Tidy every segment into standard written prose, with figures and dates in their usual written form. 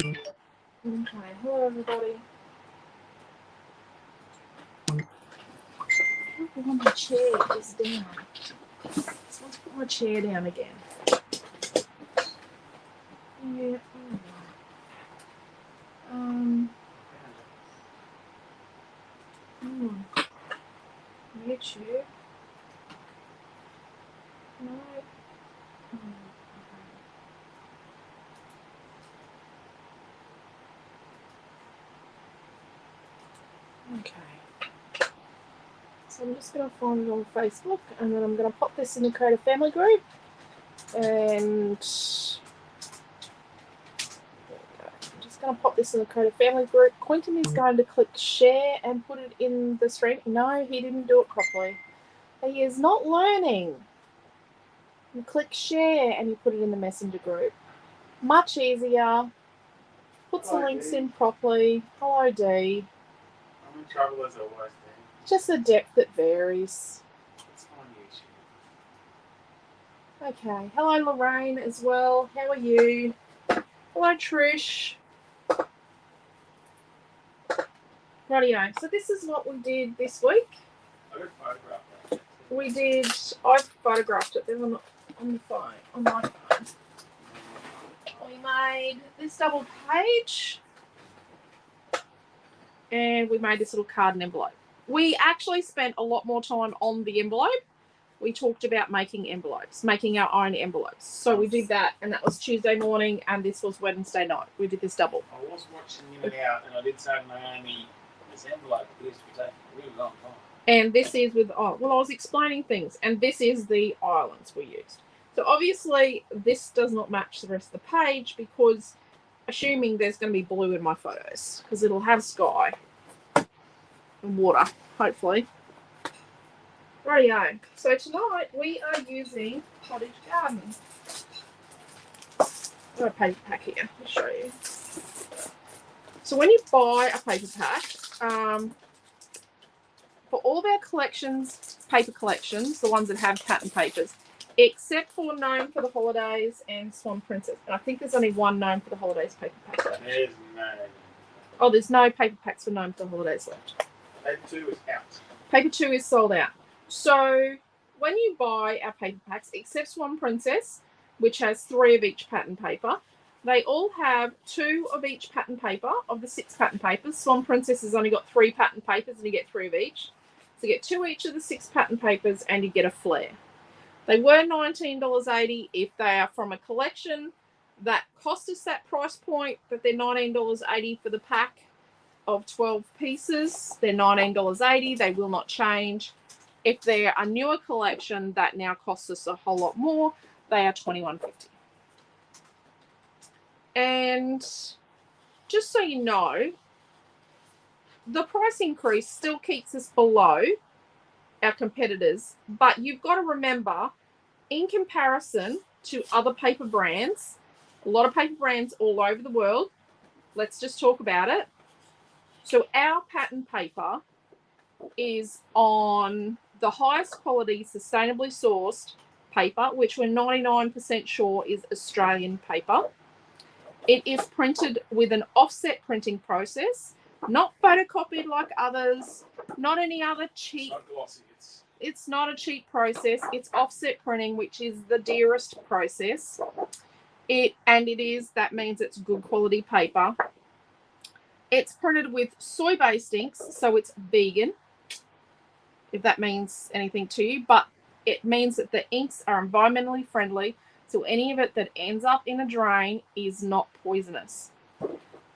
Okay, hello everybody. My chair is down. So let's put my chair down again. Yeah, alright. YouTube. No. Okay. So I'm just going to find it on Facebook, and then I'm going to pop this in the Creative Family group. And I'm just going to pop this in the Creative Family group. Quentin is going to click share and put it in the stream. No, he didn't do it properly. He is not learning. You click share and you put it in the messenger group. Much easier. Put some links in properly. Hello, D. I'm in trouble as always, Dan. Just the depth that varies. It's on YouTube. Okay. Hello, Lorraine, as well. How are you? Hello, Trish. Rightio. So this is what we did this week. I got photographed that. We did. I photographed it. Then on the phone, on my phone. We made this double page, and we made this little card and envelope. We actually spent a lot more time on the envelope. We talked about making envelopes, making our own envelopes. So we did that, and that was Tuesday morning, and this was Wednesday night. We did this double. I was watching In and Out, and I did say to Naomi, this envelope appears to be taking a really long time. And this is with, I was explaining things, and this is the islands we used. So obviously this does not match the rest of the page, because assuming there's going to be blue in my photos, because it'll have sky and water, hopefully. Rightio. So tonight we are using Cottage Garden. I've got a paper pack here. I'll show you. So when you buy a paper pack, for all of our collections, paper collections, the ones that have pattern papers, except for Gnome for the Holidays and Swan Princess. And I think there's only one Gnome for the Holidays paper pack left. There's no. Oh, there's no paper packs for Gnome for the Holidays left. Paper 2 is out. Paper 2 is sold out. So when you buy our paper packs, except Swan Princess, which has 3 of each pattern paper, they all have 2 of each pattern paper of the 6 pattern papers. Swan Princess has only got 3 pattern papers, and you get 3 of each. So you get 2 each of the 6 pattern papers, and you get a flare. They were $19.80 if they are from a collection that cost us that price point, but they're $19.80 for the pack of 12 pieces. They're $19.80. They will not change. If they're a newer collection that now costs us a whole lot more, they are $21.50. And just so you know, the price increase still keeps us below our competitors, but you've got to remember, in comparison to other paper brands, a lot of paper brands all over the world, let's just talk about it. So our pattern paper is on the highest quality, sustainably sourced paper, which we're 99% sure is Australian paper. It is printed with an offset printing process, not photocopied like others, not any other cheap. Not glossy. It's not a cheap process. It's offset printing, which is the dearest process. That means it's good quality paper. It's printed with soy-based inks, so it's vegan, if that means anything to you, but it means that the inks are environmentally friendly, so any of it that ends up in a drain is not poisonous.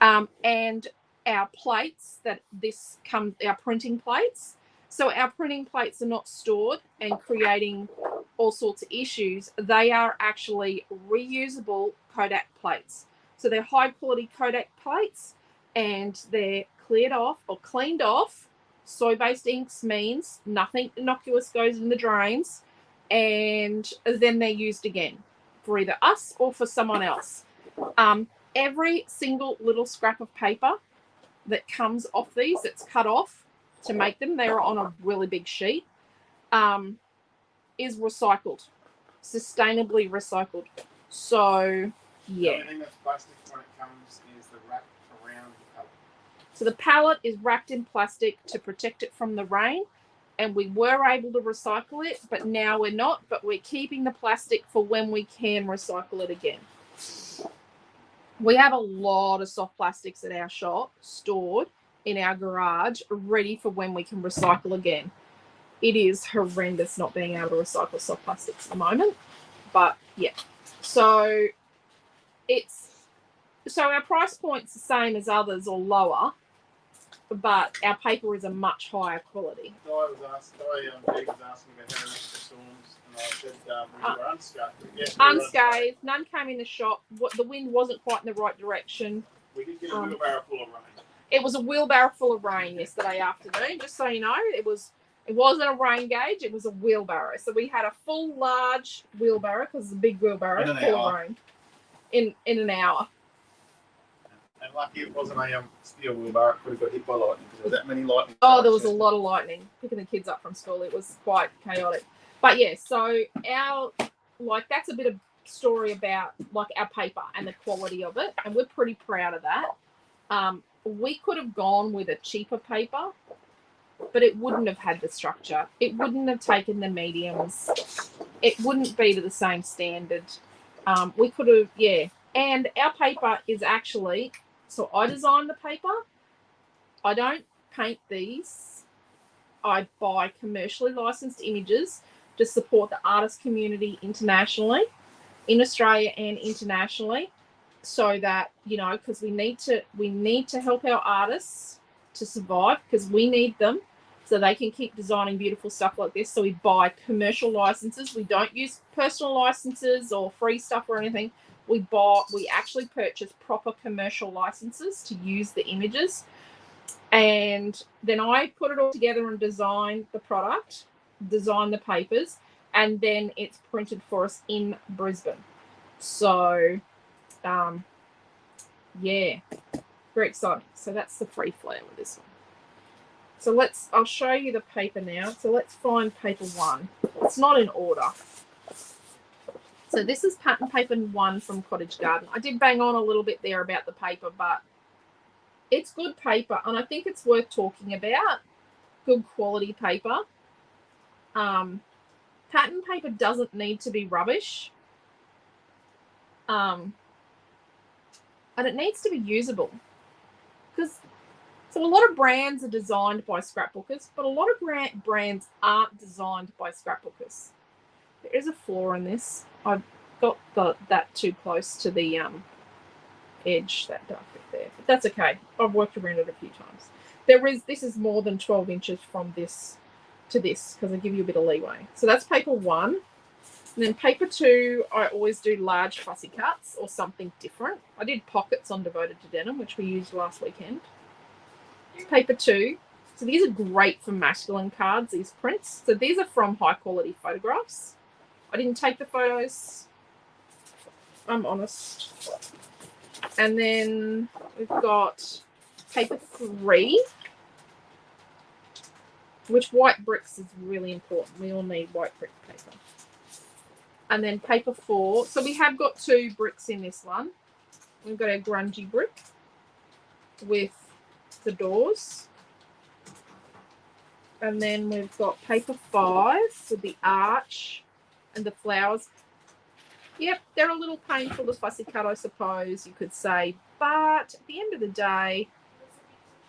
And our plates our printing plates. So our printing plates are not stored and creating all sorts of issues. They are actually reusable Kodak plates. So they're high quality Kodak plates, and they're cleaned off. Soy-based inks means nothing innocuous goes in the drains, and then they're used again for either us or for someone else. Every single little scrap of paper that comes off these, that's cut off to make them, they're on a really big sheet, is recycled, sustainably recycled. So The Yeah. only thing that's plastic when it comes is the wrap around the pallet. So the pallet is wrapped in plastic to protect it from the rain, and we were able to recycle it, but now we're not, but we're keeping the plastic for when we can recycle it again. We have a lot of soft plastics at our shop stored in our garage, ready for when we can recycle again. It is horrendous not being able to recycle soft plastics at the moment, but yeah. So our price point's the same as others or lower, but our paper is a much higher quality. Jake was asking about how much the storms, and I said we were unscathed. Yes, we were Unscathed, none came in the shop. The wind wasn't quite in the right direction. We did get a wheelbarrow full of rain. It was a wheelbarrow full of rain yesterday afternoon, just so you know. It wasn't a rain gauge, it was a wheelbarrow. So we had a full large wheelbarrow, because it's a big wheelbarrow, full of rain in an hour. And lucky it wasn't a steel wheelbarrow, it could have got hit by lightning, because there was that many lightning. Oh, there was a lot of lightning picking the kids up from school. It was quite chaotic. But yeah, so that's a bit of story about like our paper and the quality of it, and we're pretty proud of that. We could have gone with a cheaper paper, but it wouldn't have had the structure. It wouldn't have taken the mediums. It wouldn't be to the same standard. We could have, yeah. And our paper is actually, so I designed the paper. I don't paint these. I buy commercially licensed images to support the artist community internationally, in Australia and internationally, so that, you know, because we need to help our artists to survive, because we need them so they can keep designing beautiful stuff like this. So we buy commercial licenses. We don't use personal licenses or free stuff or anything. We actually purchase proper commercial licenses to use the images. And then I put it all together and design the product, design the papers, and then it's printed for us in Brisbane. So, yeah, very exciting. So that's the free flare with this one. So I'll show you the paper now. So let's find paper 1. It's not in order. So this is pattern paper 1 from Cottage Garden. I did bang on a little bit there about the paper, but it's good paper, and I think it's worth talking about. Good quality paper. Pattern paper doesn't need to be rubbish. And it needs to be usable. So a lot of brands are designed by scrapbookers, but a lot of brands aren't designed by scrapbookers. There is a flaw in this. I've got that too close to the edge, that dark bit there, but that's okay. I've worked around it a few times. This is more than 12 inches from this to this, because I give you a bit of leeway. So that's paper 1. And then paper 2, I always do large fussy cuts or something different. I did pockets on Devoted to Denim, which we used last weekend. Paper 2. So these are great for masculine cards, these prints. So these are from high quality photographs. I didn't take the photos, I'm honest. And then we've got paper 3, which white bricks is really important. We all need white brick paper. And then paper 4. So we have got 2 bricks in this one. We've got our grungy brick with the doors. And then we've got paper 5 with the arch and the flowers. Yep, they're a little painful to fussy cut, I suppose you could say. But at the end of the day,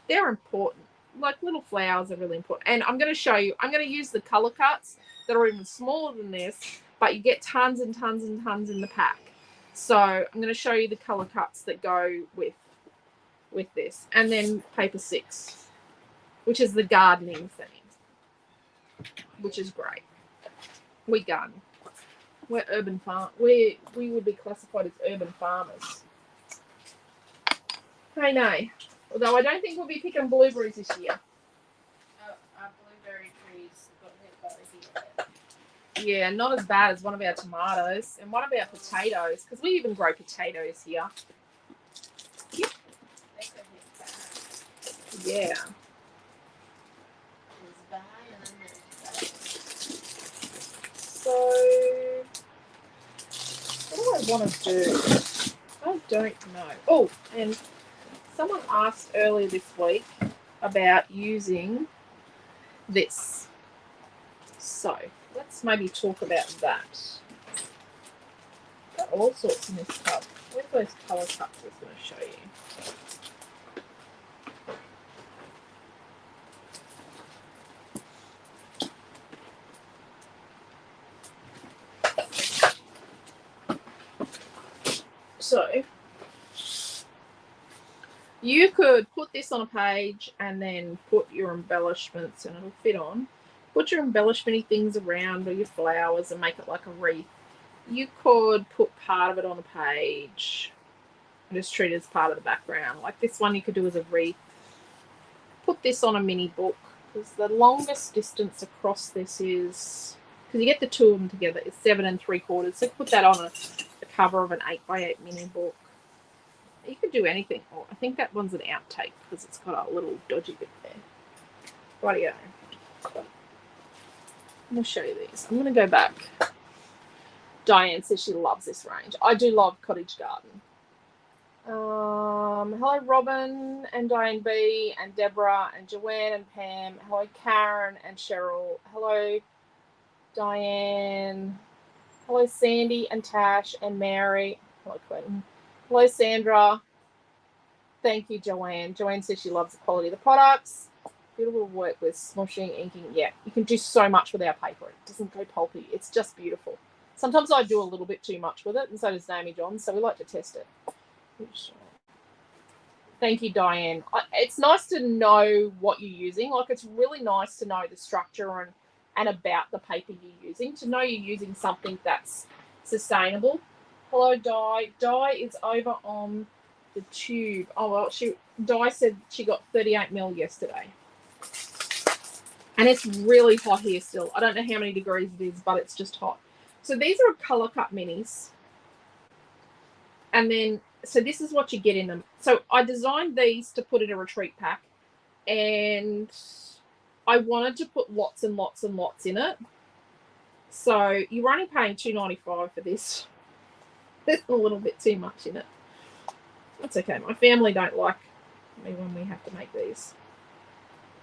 they're important. Like, little flowers are really important. And I'm going to show you, I'm going to use the colour cuts that are even smaller than this, but you get tons and tons and tons in the pack. So I'm going to show you the colour cuts that go with this. And then paper 6, which is the gardening theme, which is great. We garden. We're urban farm. We would be classified as urban farmers. Hey, nay. Although I don't think we'll be picking blueberries this year. Our blueberry trees got hit by the heat. Yeah, not as bad as one of our tomatoes and one of our potatoes, because we even grow potatoes here. They got hit bad. Yeah. It was bad and then it was bad. So, what do I want to do? I don't know. Oh, and someone asked earlier this week about using this. So let's maybe talk about that. Got all sorts in this tub. Where's those colour cups I was going to show you? So you could put this on a page and then put your embellishments, and it'll fit on. Put your embellishment things around or your flowers and make it like a wreath. You could put part of it on a page and just treat it as part of the background. Like this one you could do as a wreath. Put this on a mini book, because the longest distance across this is, because you get the two of them together, is 7 3/4. So put that on the cover of an 8x8 mini book. You could do anything. Oh, I think that one's an outtake because it's got a little dodgy bit there. Rightio. I'm going to show you these. I'm going to go back. Diane says she loves this range. I do love Cottage Garden. Hello, Robin and Diane B and Deborah and Joanne and Pam. Hello, Karen and Cheryl. Hello, Diane. Hello, Sandy and Tash and Mary. Hello, Quentin. Hello, Sandra. Thank you, Joanne. Joanne says she loves the quality of the products. Beautiful work with smushing, inking. Yeah, you can do so much with our paper. It doesn't go pulpy. It's just beautiful. Sometimes I do a little bit too much with it, and so does Naomi John, so we like to test it. Thank you, Diane. It's nice to know what you're using. Like, it's really nice to know the structure and about the paper you're using, to know you're using something that's sustainable. Hello, Di. Di is over on the tube. Oh, well, Di said she got 38 mil yesterday. And it's really hot here still. I don't know how many degrees it is, but it's just hot. So these are colour cut minis. And then, so this is what you get in them. So I designed these to put in a retreat pack. And I wanted to put lots and lots and lots in it. So you're only paying $2.95 for this. There's a little bit too much in it. That's okay. My family don't like me when we have to make these.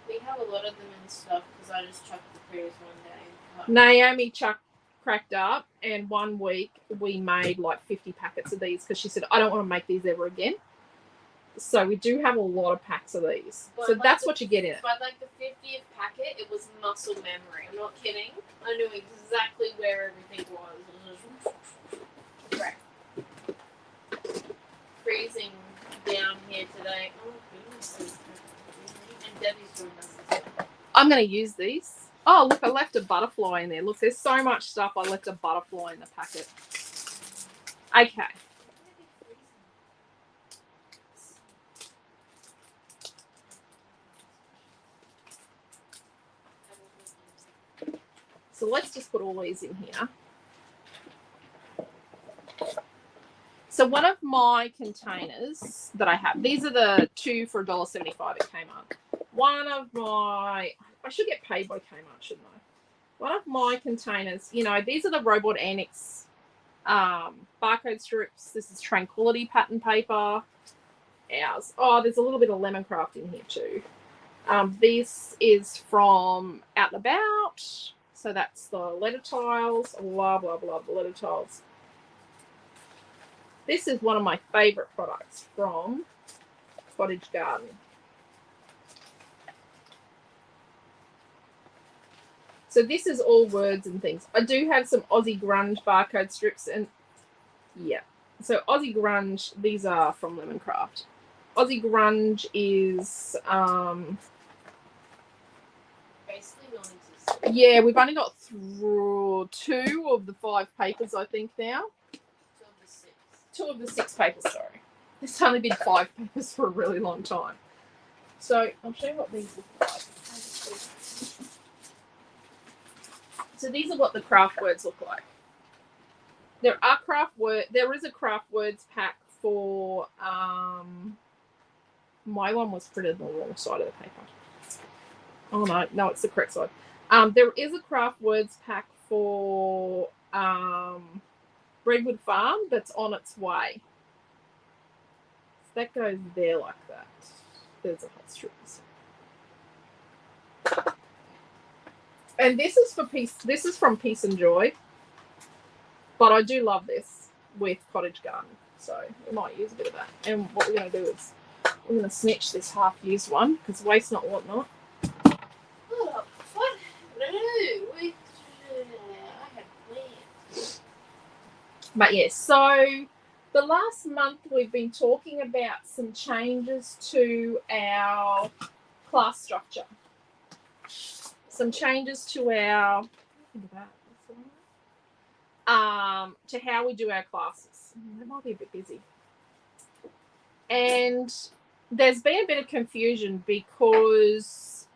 We have a lot of them in stock because I just chucked the previous one down. Naomi cracked up, and 1 week we made like 50 packets of these because she said, I don't want to make these ever again. So we do have a lot of packs of these. But so like that's what you get in it. But like the 50th packet, it was muscle memory. I'm not kidding. I knew exactly where everything was. It was just freezing down here today. Oh goodness. And Debbie's doing this. I'm going to use these. Oh, look, I left a butterfly in there. Look, there's so much stuff. I left a butterfly in the packet. Okay. So let's just put all these in here. So one of my containers that I have, these are the 2 for $1.75 at Kmart. One of my, I should get paid by Kmart, shouldn't I? One of my containers, you know, these are the Robot Annex barcode strips. This is Tranquility pattern paper. Ours. Oh, there's a little bit of Lemoncraft in here too. This is from Out and About. So that's the letter tiles. Blah, blah, blah, the letter tiles. This is one of my favourite products from Cottage Garden. So this is all words and things. I do have some Aussie Grunge barcode strips, and yeah. So Aussie Grunge, these are from Lemoncraft. Aussie Grunge is basically non-existent. Yeah, we've only got through 2 of the 5 papers, I think, now. 2 of the 6 papers, sorry. There's only been 5 papers for a really long time. So I'll show you what these look like. So these are what the craft words look like. There is a craft words pack for my one was printed on the wrong side of the paper. Oh no, it's the correct side. There is a craft words pack for Redwood Farm that's on its way. That goes there like that. There's a hot strip. And this is for Peace. This is from Peace and Joy. But I do love this with Cottage Garden. So we might use a bit of that. And what we're going to do is we're going to snitch this half-used one because waste not, what not. Oh, what? No, I had plans. But yes, so the last month we've been talking about some changes to our class structure. Some changes to our to how we do our classes. That might be a bit busy. And there's been a bit of confusion because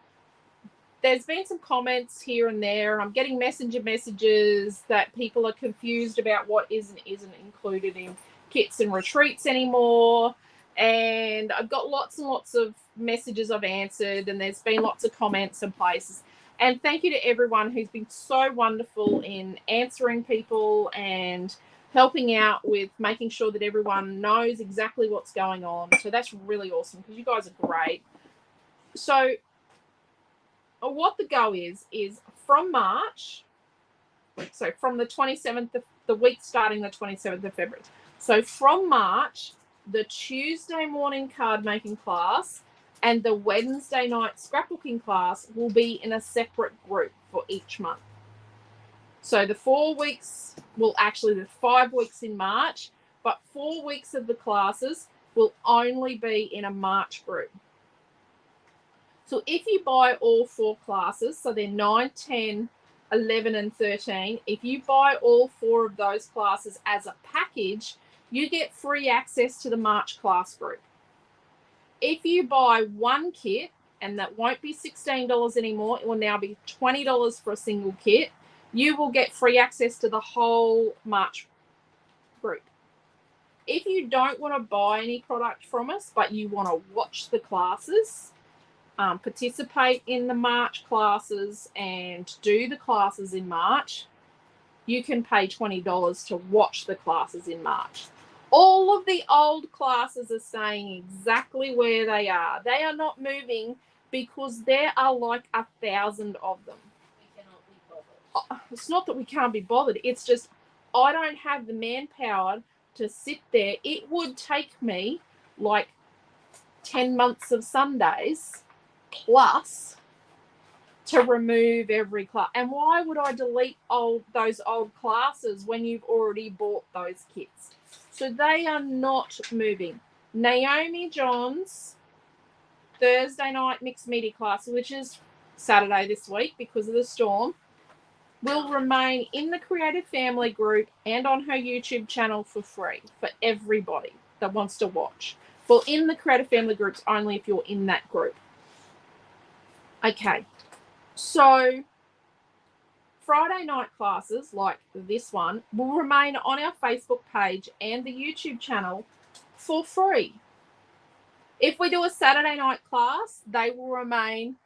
there's been some comments here and there. I'm getting messages that people are confused about what is and isn't included in kits and retreats anymore. And I've got lots and lots of messages I've answered, and there's been lots of comments and places. And thank you to everyone who's been so wonderful in answering people and helping out with making sure that everyone knows exactly what's going on. So that's really awesome because you guys are great. So what the go is from March, so from the 27th of the week starting the 27th of February. So from March, the Tuesday morning card making class and the Wednesday night scrapbooking class will be in a separate group for each month. So the 4 weeks will actually, the 5 weeks in March, but 4 weeks of the classes will only be in a March group. So if you buy all 4 classes, so they're 9, 10, 11, and 13, if you buy all 4 of those classes as a package, you get free access to the March class group. If you buy one kit, and that won't be $16 anymore, it will now be $20 for a single kit, you will get free access to the whole March group. If you don't want to buy any product from us, but you want to watch the classes, participate in the March classes and do the classes in March, you can pay $20 to watch the classes in March. All of the old classes are staying exactly where they are. They are not moving because there are like 1,000 of them. We cannot be bothered. It's not that we can't be bothered. It's just I don't have the manpower to sit there. It would take me like 10 months of Sundays plus to remove every class. And why would I delete those old classes when you've already bought those kits? So they are not moving. Naomi John's Thursday night mixed media class, which is Saturday this week because of the storm, will remain in the Creative Family group and on her YouTube channel for free for everybody that wants to watch. Well, in the Creative Family groups only if you're in that group. Okay, so Friday night classes like this one will remain on our Facebook page and the YouTube channel for free. If we do a Saturday night class, they will remain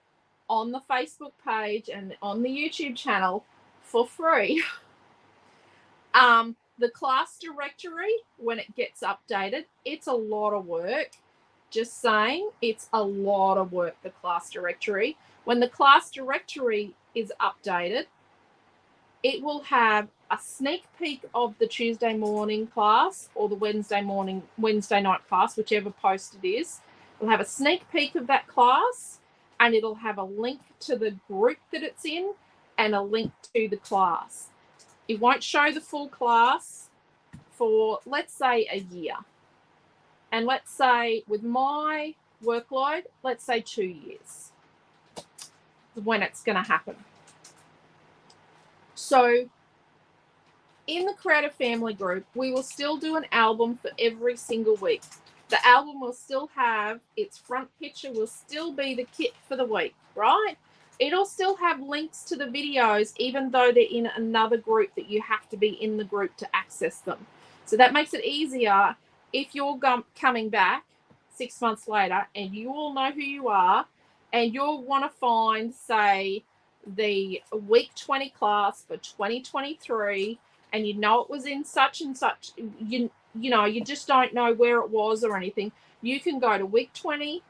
on the Facebook page and on the YouTube channel for free. The class directory, when it gets updated, it's a lot of work. Just saying, it's a lot of work, the class directory. When the class directory is updated, it will have a sneak peek of the Tuesday morning class or the Wednesday night class, whichever post it is. It'll have a sneak peek of that class, and it'll have a link to the group that it's in and a link to the class. It won't show the full class for, let's say, a year. And let's say with my workload, let's say 2 years when it's going to happen. So in the Creative Family group, we will still do an album for every single week. The album will still have its front picture, will still be the kit for the week, right? It'll still have links to the videos, even though they're in another group that you have to be in the group to access them. So that makes it easier if you're coming back 6 months later and you all know who you are and you'll want to find, say, the week 20 class for 2023 and you know it was in such and such, you know, you just don't know where it was or anything, you can go to week 20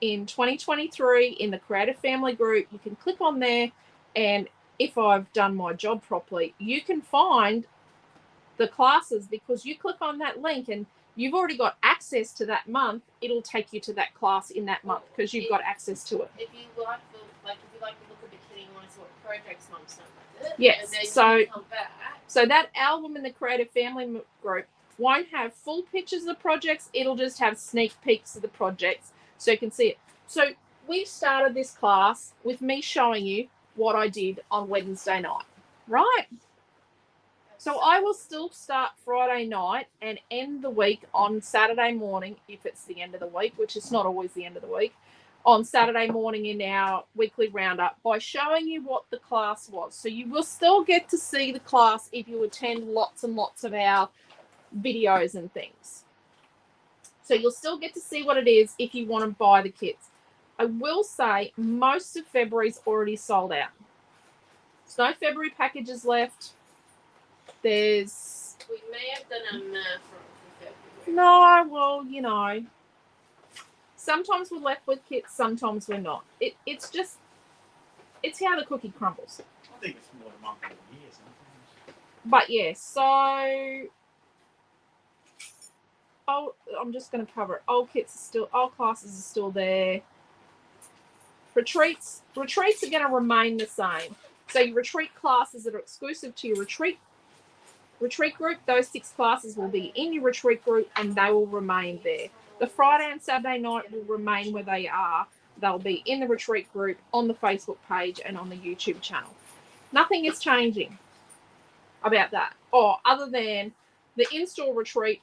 in 2023 in the Creative Family group. You can click on there, and if I've done my job properly, you can find the classes, because you click on that link and you've already got access to that month. It'll take you to that class in that month because you've got access to it. If you like the look at the kit, you want to see what projects Mum's done with it. Yes, And then so you come back. So that album in the Creative Family group won't have full pictures of the projects. It'll just have sneak peeks of the projects so you can see it. So we started this class with me showing you what I did on Wednesday night, right? So I will still start Friday night and end the week on Saturday morning, if it's the end of the week, which is not always the end of the week, on Saturday morning in our weekly roundup by showing you what the class was. So you will still get to see the class if you attend lots and lots of our videos and things. So you'll still get to see what it is if you want to buy the kits. I will say most of February's already sold out. There's no February packages left. We may have done a math wrong for February. No, well, you know, sometimes we're left with kits, sometimes we're not. It's how the cookie crumbles. I think it's more than a month of the year sometimes. But yeah, so I'm just going to cover it. Old classes are still there. Retreats are going to remain the same. So your retreat classes that are exclusive to your retreat group, those 6 classes will be in your retreat group and they will remain there. The Friday and Saturday night will remain where they are. They'll be in the retreat group, on the Facebook page, and on the YouTube channel. Nothing is changing about that. Other than the in-store retreat.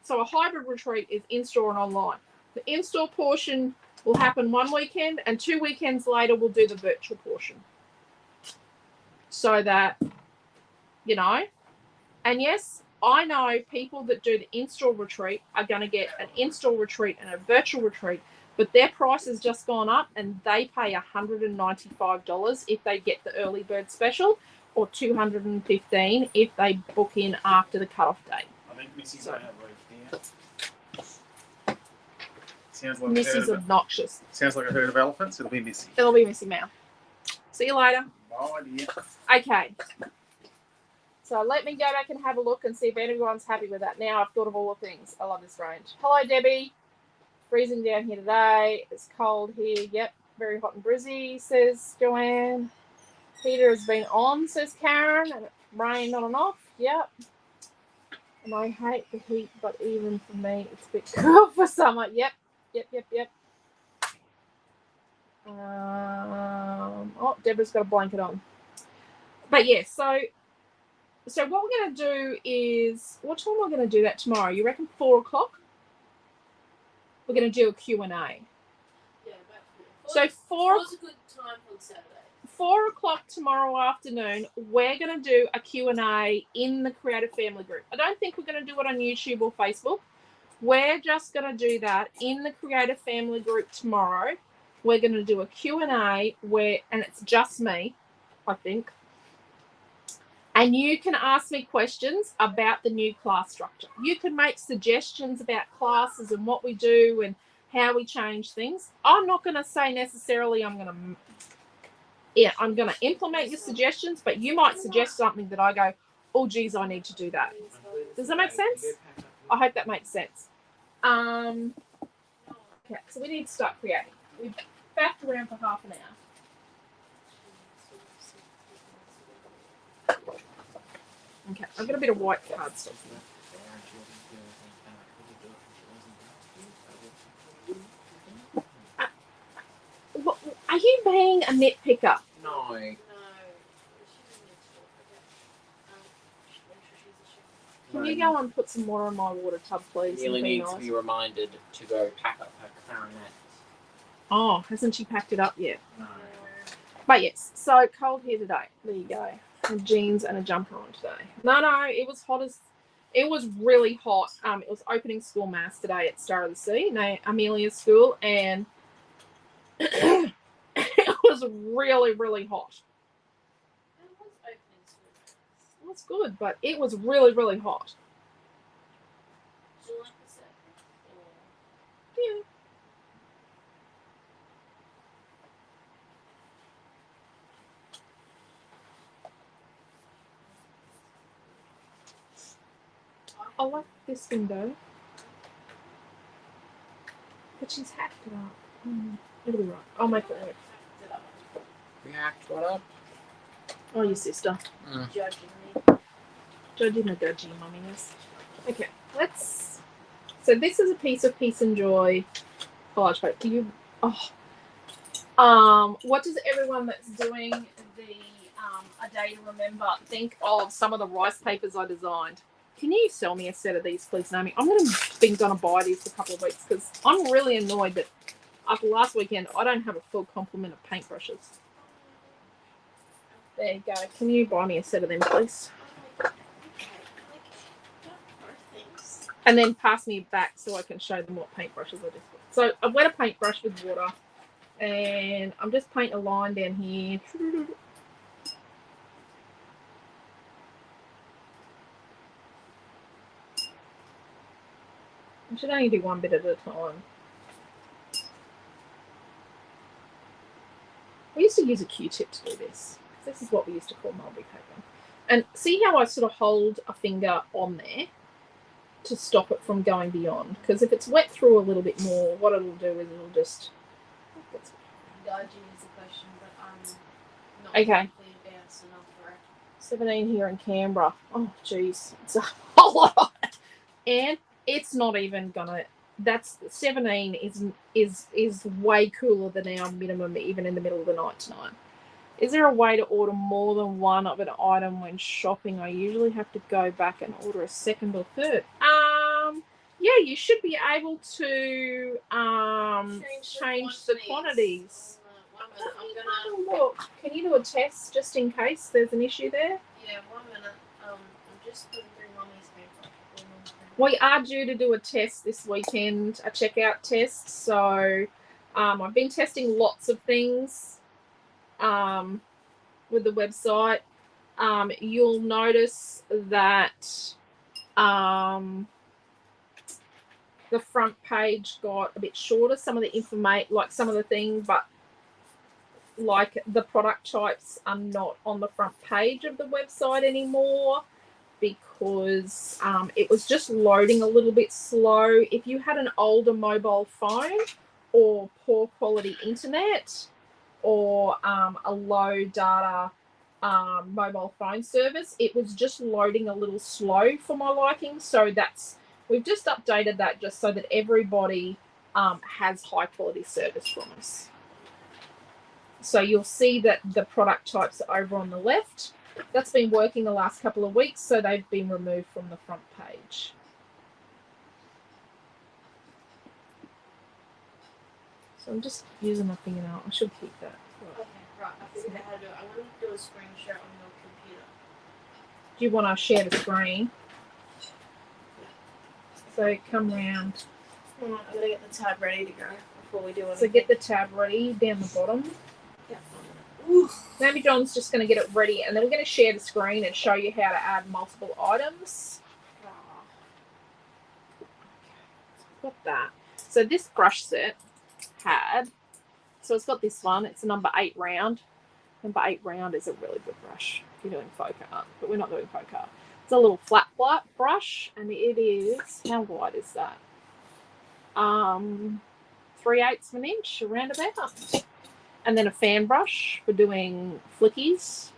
So a hybrid retreat is in-store and online. The in-store portion will happen one weekend, and 2 weekends later we'll do the virtual portion. So that, you know, and yes, I know people that do the in-store retreat are going to get an in-store retreat and a virtual retreat, but their price has just gone up and they pay $195 if they get the early bird special, or $215 if they book in after the cutoff date. I think Missy's going to have here. Sounds like Missy's obnoxious. Sounds like a herd of elephants. It'll be Missy. It'll be Missy Mouse. See you later. Bye, dear. Okay. So let me go back and have a look and see if anyone's happy with that. Now I've thought of all the things. I love this range. Hello, Debbie. Freezing down here today. It's cold here. Yep. Very hot and brizzy, says Joanne. Heater has been on, says Karen. And it rained on and off. Yep. And I hate the heat, but even for me, it's a bit cool for summer. Yep. Deborah's got a blanket on. But yeah, so what we're going to do is, what time are we going to do that tomorrow? You reckon 4 o'clock? We're going to do a Q&A. Yeah, about 4. So 4 was a good time on Saturday. 4 o'clock tomorrow afternoon, we're going to do a Q&A in the Creative Family group. I don't think we're going to do it on YouTube or Facebook. We're just going to do that in the Creative Family group tomorrow. We're going to do a Q&A and it's just me, I think. And you can ask me questions about the new class structure. You can make suggestions about classes and what we do and how we change things. I'm not going to say necessarily I'm going to implement your suggestions, but you might suggest something that I go, oh, geez, I need to do that. Does that make sense? I hope that makes sense. Okay, so we need to start creating. We've backed around for half an hour. Okay, I've got a bit of white cardstock. Are you being a nitpicker? No. Can you go and put some water in my water tub, please? Nearly needs to be reminded to go pack up her clarinet. Oh, hasn't she packed it up yet? No. But yes, so cold here today. There you go. And jeans and a jumper on today. No, it was it was really hot. It was opening school mass today at Star of the Sea, Amelia's school, and it was really, really hot. That's good, but it was really, really hot. you like the set? Or... Yeah. I like this window. But she's hacked it up. It'll be right. I'll make it work. React, what up? Oh, your sister. Judging me. Judging the dodgy mumminess. Okay, let's. So this is a piece of Peace and Joy collage paper. Do you? Oh. What does everyone that's doing the A Day to Remember think of some of the rice papers I designed? Can you sell me a set of these, please, Naomi? I'm gonna buy these for a couple of weeks because I'm really annoyed that after last weekend I don't have a full complement of paintbrushes. There you go. Can you buy me a set of them, please? And then pass me back so I can show them what paintbrushes I just got. So I've wet a paintbrush with water and I'm just painting a line down here. I should only do one bit at a time. We used to use a Q-tip to do this. This is what we used to call mulberry paper. And see how I sort of hold a finger on there to stop it from going beyond? Because if it's wet through a little bit more, what it'll do is it'll just... Dodgy is a question, but I'm not okay. advanced enough for it. 17 here in Canberra. Oh, geez. It's a whole lot. And it's not even gonna... That's 17 is way cooler than our minimum even in the middle of the night tonight. Is there a way to order more than one of an item when shopping? I usually have to go back and order a second or third. Yeah, you should be able to change the quantities. 1 minute. I'm gonna look. Can you do a test just in case there's an issue there? Yeah, 1 minute. I'm just putting through Mummy's paper. We are due to do a test this weekend, a checkout test. So I've been testing lots of things with the website. You'll notice that the front page got a bit shorter. Some of the information, like some of the things, but like the product types are not on the front page of the website anymore because it was just loading a little bit slow. If you had an older mobile phone or poor quality internet or a low data mobile phone service, it was just loading a little slow for my liking. So we've just updated that just so that everybody has high quality service from us. So you'll see that the product types are over on the left. That's been working the last couple of weeks, so they've been removed from the front page. So I'm just using my fingernail. I should keep that. Okay, right. I figured out how to do it. I'm going to do a screenshot on your computer. Do you want to share the screen? So come round. I'm going to get the tab ready to go before we do it. So get the tab ready down the bottom. Yeah. Maybe John's just going to get it ready, and then we're going to share the screen and show you how to add multiple items. Got that. So this brush set had, so it's got this one. It's a number 8 round. Number 8 round is a really good brush if you're doing folk art, but we're not doing folk art. It's a little flat brush, and it is, how wide is that? 3/8 of an inch, around about. And then a fan brush for doing flickies.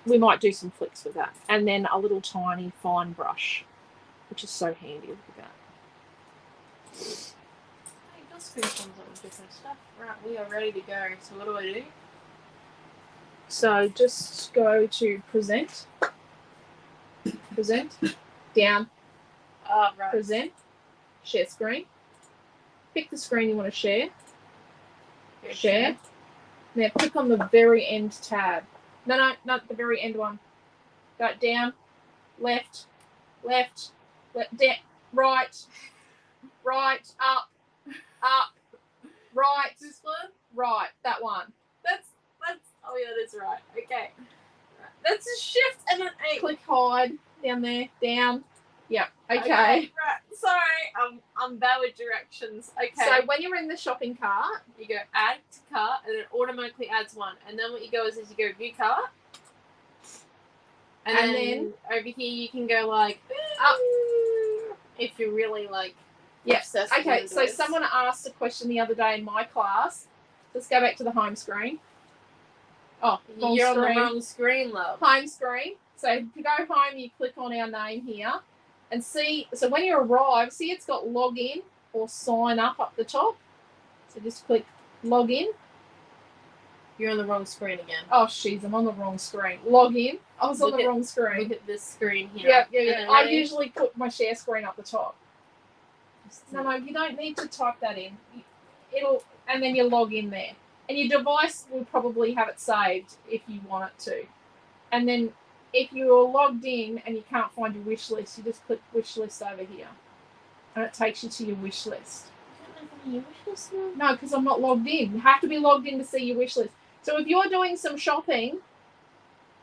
We might do some flicks with that. And then a little tiny fine brush, which is so handy. Look at that. Hey, it does screen comes up with different stuff. Right, we are ready to go. So what do I do? So just go to present. Present. Down. Right. Present. Share screen. Pick the screen you want to share. Share. Now click on the very end tab. No, not the very end one. Go down, left, down, right, up, right. This one? Right, that one. That's. Oh yeah, that's right. Okay. That's a shift and an 8. Click hide down there, down, Yeah. Okay. Right. Sorry, I'm bad with directions. Okay. So when you're in the shopping cart, you go add to cart, and it automatically adds one. And then what you go is you go view cart, and then over here you can go like up if you're really like obsessed with okay. what So it is. someone asked a question the other day in my class. Let's go back to the home screen. Oh, You're on the wrong screen, love. Home screen. So to go home, you click on our name here, and see. So when you arrive, see it's got login or sign up the top. So just click login. You're on the wrong screen again. Oh, jeez, I'm on the wrong screen. Login. I was on the wrong screen. Look at this screen here. Yeah. I usually put my share screen up the top. No, you don't need to type that in. And then you log in there. And your device will probably have it saved if you want it to. And then if you're logged in and you can't find your wish list, you just click wish list over here. And it takes you to your wish list. No, because I'm not logged in. You have to be logged in to see your wish list. So if you're doing some shopping,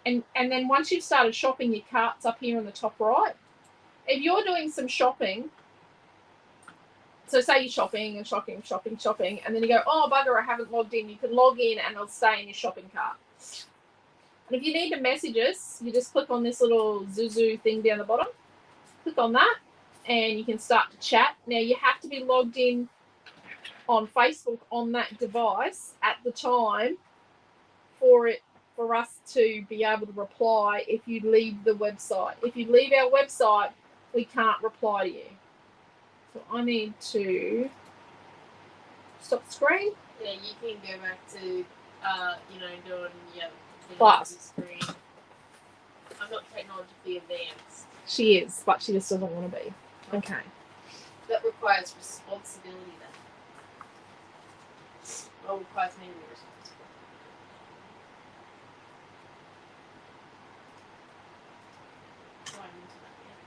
and then once you've started shopping, your cart's up here in the top right. If you're doing some shopping, so say you're shopping, and then you go, oh, bugger, I haven't logged in. You can log in and it'll stay in your shopping cart. And if you need to message us, you just click on this little Zuzu thing down the bottom. Click on that, and you can start to chat. Now, you have to be logged in on Facebook on that device at the time for us to be able to reply if you leave the website. If you leave our website, we can't reply to you. So I need to stop the screen. Yeah, you can go back to, doing Class. Screen. I'm not technologically advanced. She is, but she just doesn't want to be. Okay. That requires responsibility then. Well, requires me to be responsible. Oh, I'm into that, yeah.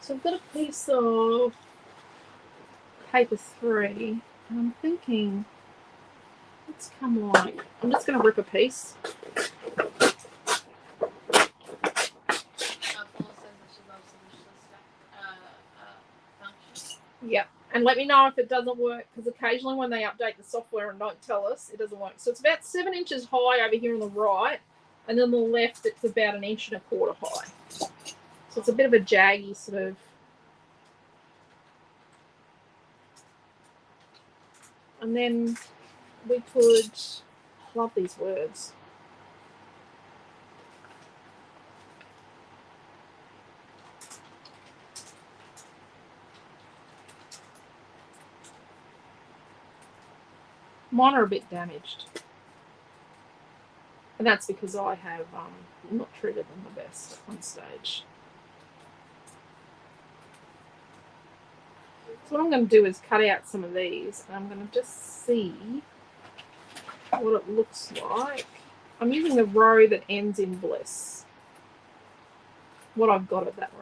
So I've got a piece of paper 3, and I'm thinking, let's come like, I'm just going to rip a piece. Yep. And let me know if it doesn't work, because occasionally when they update the software and don't tell us, it doesn't work. So it's about 7 inches high over here on the right, and then the left it's about 1.25 inches high. So it's a bit of a jaggy sort of. And then we could, love these words. Mine are a bit damaged. And that's because I have not treated them the best at one stage. So what I'm going to do is cut out some of these, and I'm going to just see what it looks like. I'm using the row that ends in bliss. What I've got of that row.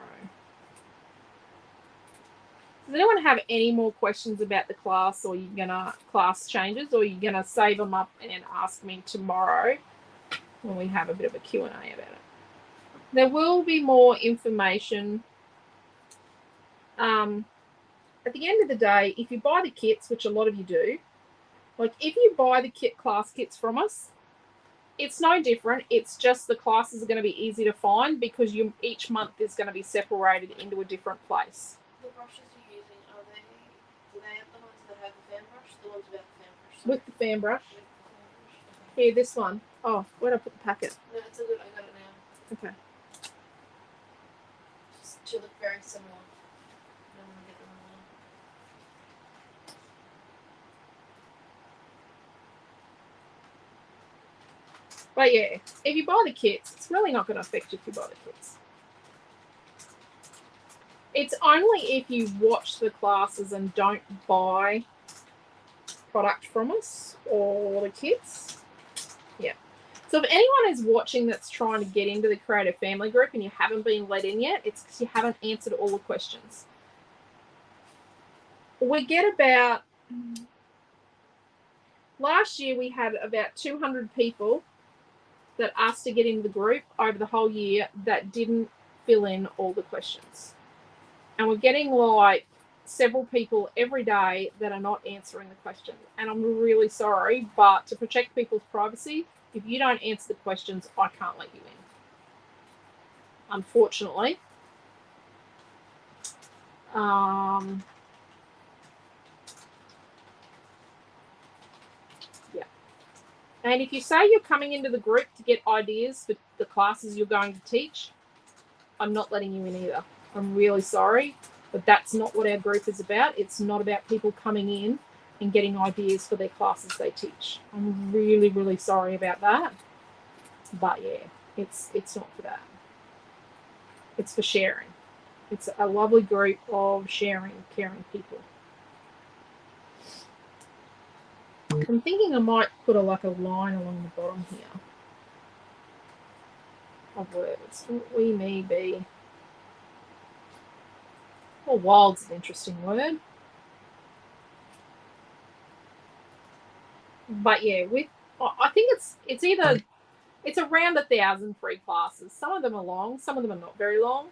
Does anyone have any more questions about the class, or you're gonna class changes, or you're gonna save them up and ask me tomorrow when we have a bit of a Q&A about it? There will be more information. At the end of the day, if you buy the kits, which a lot of you do, like if you buy the class kits from us, it's no different. It's just the classes are going to be easy to find because each month is going to be separated into a different place. The brushes you're using, do they have the ones that have the fan brush? The ones without the fan brush? With the fan brush? With the fan brush. Okay. Here, this one. Oh, where'd I put the packet? No, it's all good. I got it now. Okay. Just to look very similar. I don't want to get them wrong. But yeah, if you buy the kits, it's really not going to affect you if you buy the kits. It's only if you watch the classes and don't buy product from us or the kits. Yeah. So if anyone is watching that's trying to get into the Creative Family Group and you haven't been let in yet, it's because you haven't answered all the questions. We get about, last year we had about 200 people that asked to get into the group over the whole year that didn't fill in all the questions. And we're getting like several people every day that are not answering the questions. And I'm really sorry, but to protect people's privacy, if you don't answer the questions, I can't let you in. Unfortunately. Yeah. And if you say you're coming into the group to get ideas for the classes you're going to teach, I'm not letting you in either. I'm really sorry, but that's not what our group is about. It's not about people coming in and getting ideas for their classes they teach. I'm really, really sorry about that. But yeah, it's not for that. It's for sharing. It's a lovely group of sharing, caring people. I'm thinking I might put a line along the bottom here of words. We, me, be. Well, wild's an interesting word. But yeah, I think it's around 1,000 free classes. Some of them are long, some of them are not very long.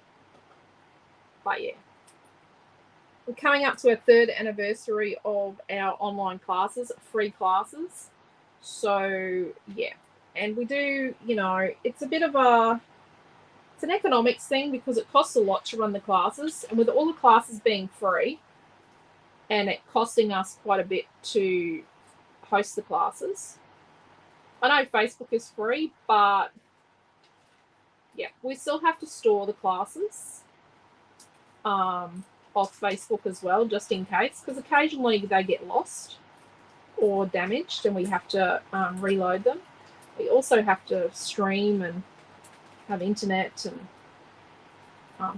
But yeah. We're coming up to our 3rd anniversary of our online classes, free classes. So yeah. And we do, it's an economics thing because it costs a lot to run the classes. And with all the classes being free and it costing us quite a bit to host the classes. I know Facebook is free, but yeah, we still have to store the classes off Facebook as well, just in case, because occasionally they get lost or damaged and we have to reload them. We also have to stream and have internet and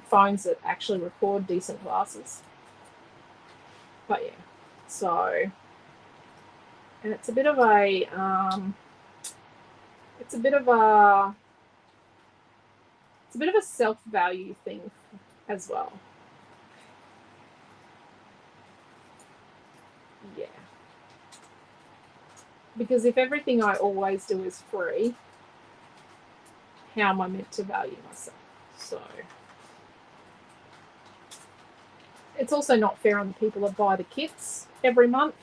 phones that actually record decent classes. But yeah, so, and it's a bit of a self-value thing as well. Yeah. Because if everything I always do is free, how am I meant to value myself? So it's also not fair on the people that buy the kits every month,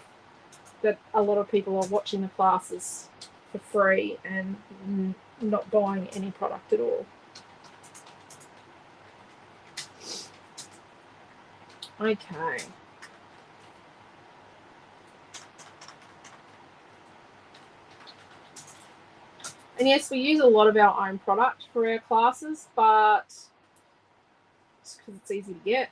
that a lot of people are watching the classes for free and not buying any product at all. Okay. And yes, we use a lot of our own product for our classes, but it's because it's easy to get.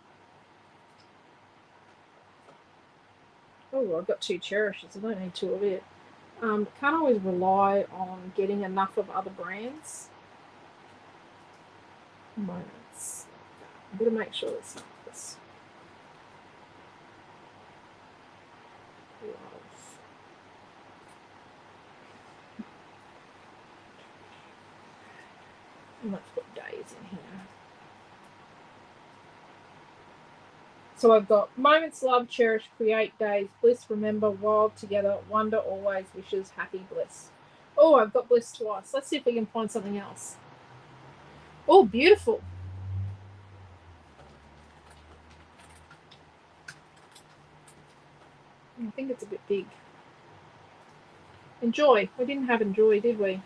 Oh, I've got 2 cherishes. I don't need 2 of it. Can't always rely on getting enough of other brands. Moments. I'm going to make sure it's not this. Love. And let's put days in here. So I've got moments, love, cherish, create, days, bliss, remember, wild, together, wonder, always, wishes, happy, bliss. Oh, I've got bliss twice. Let's see if we can find something else. Oh, beautiful. I think it's a bit big. Enjoy. We didn't have enjoy, did we?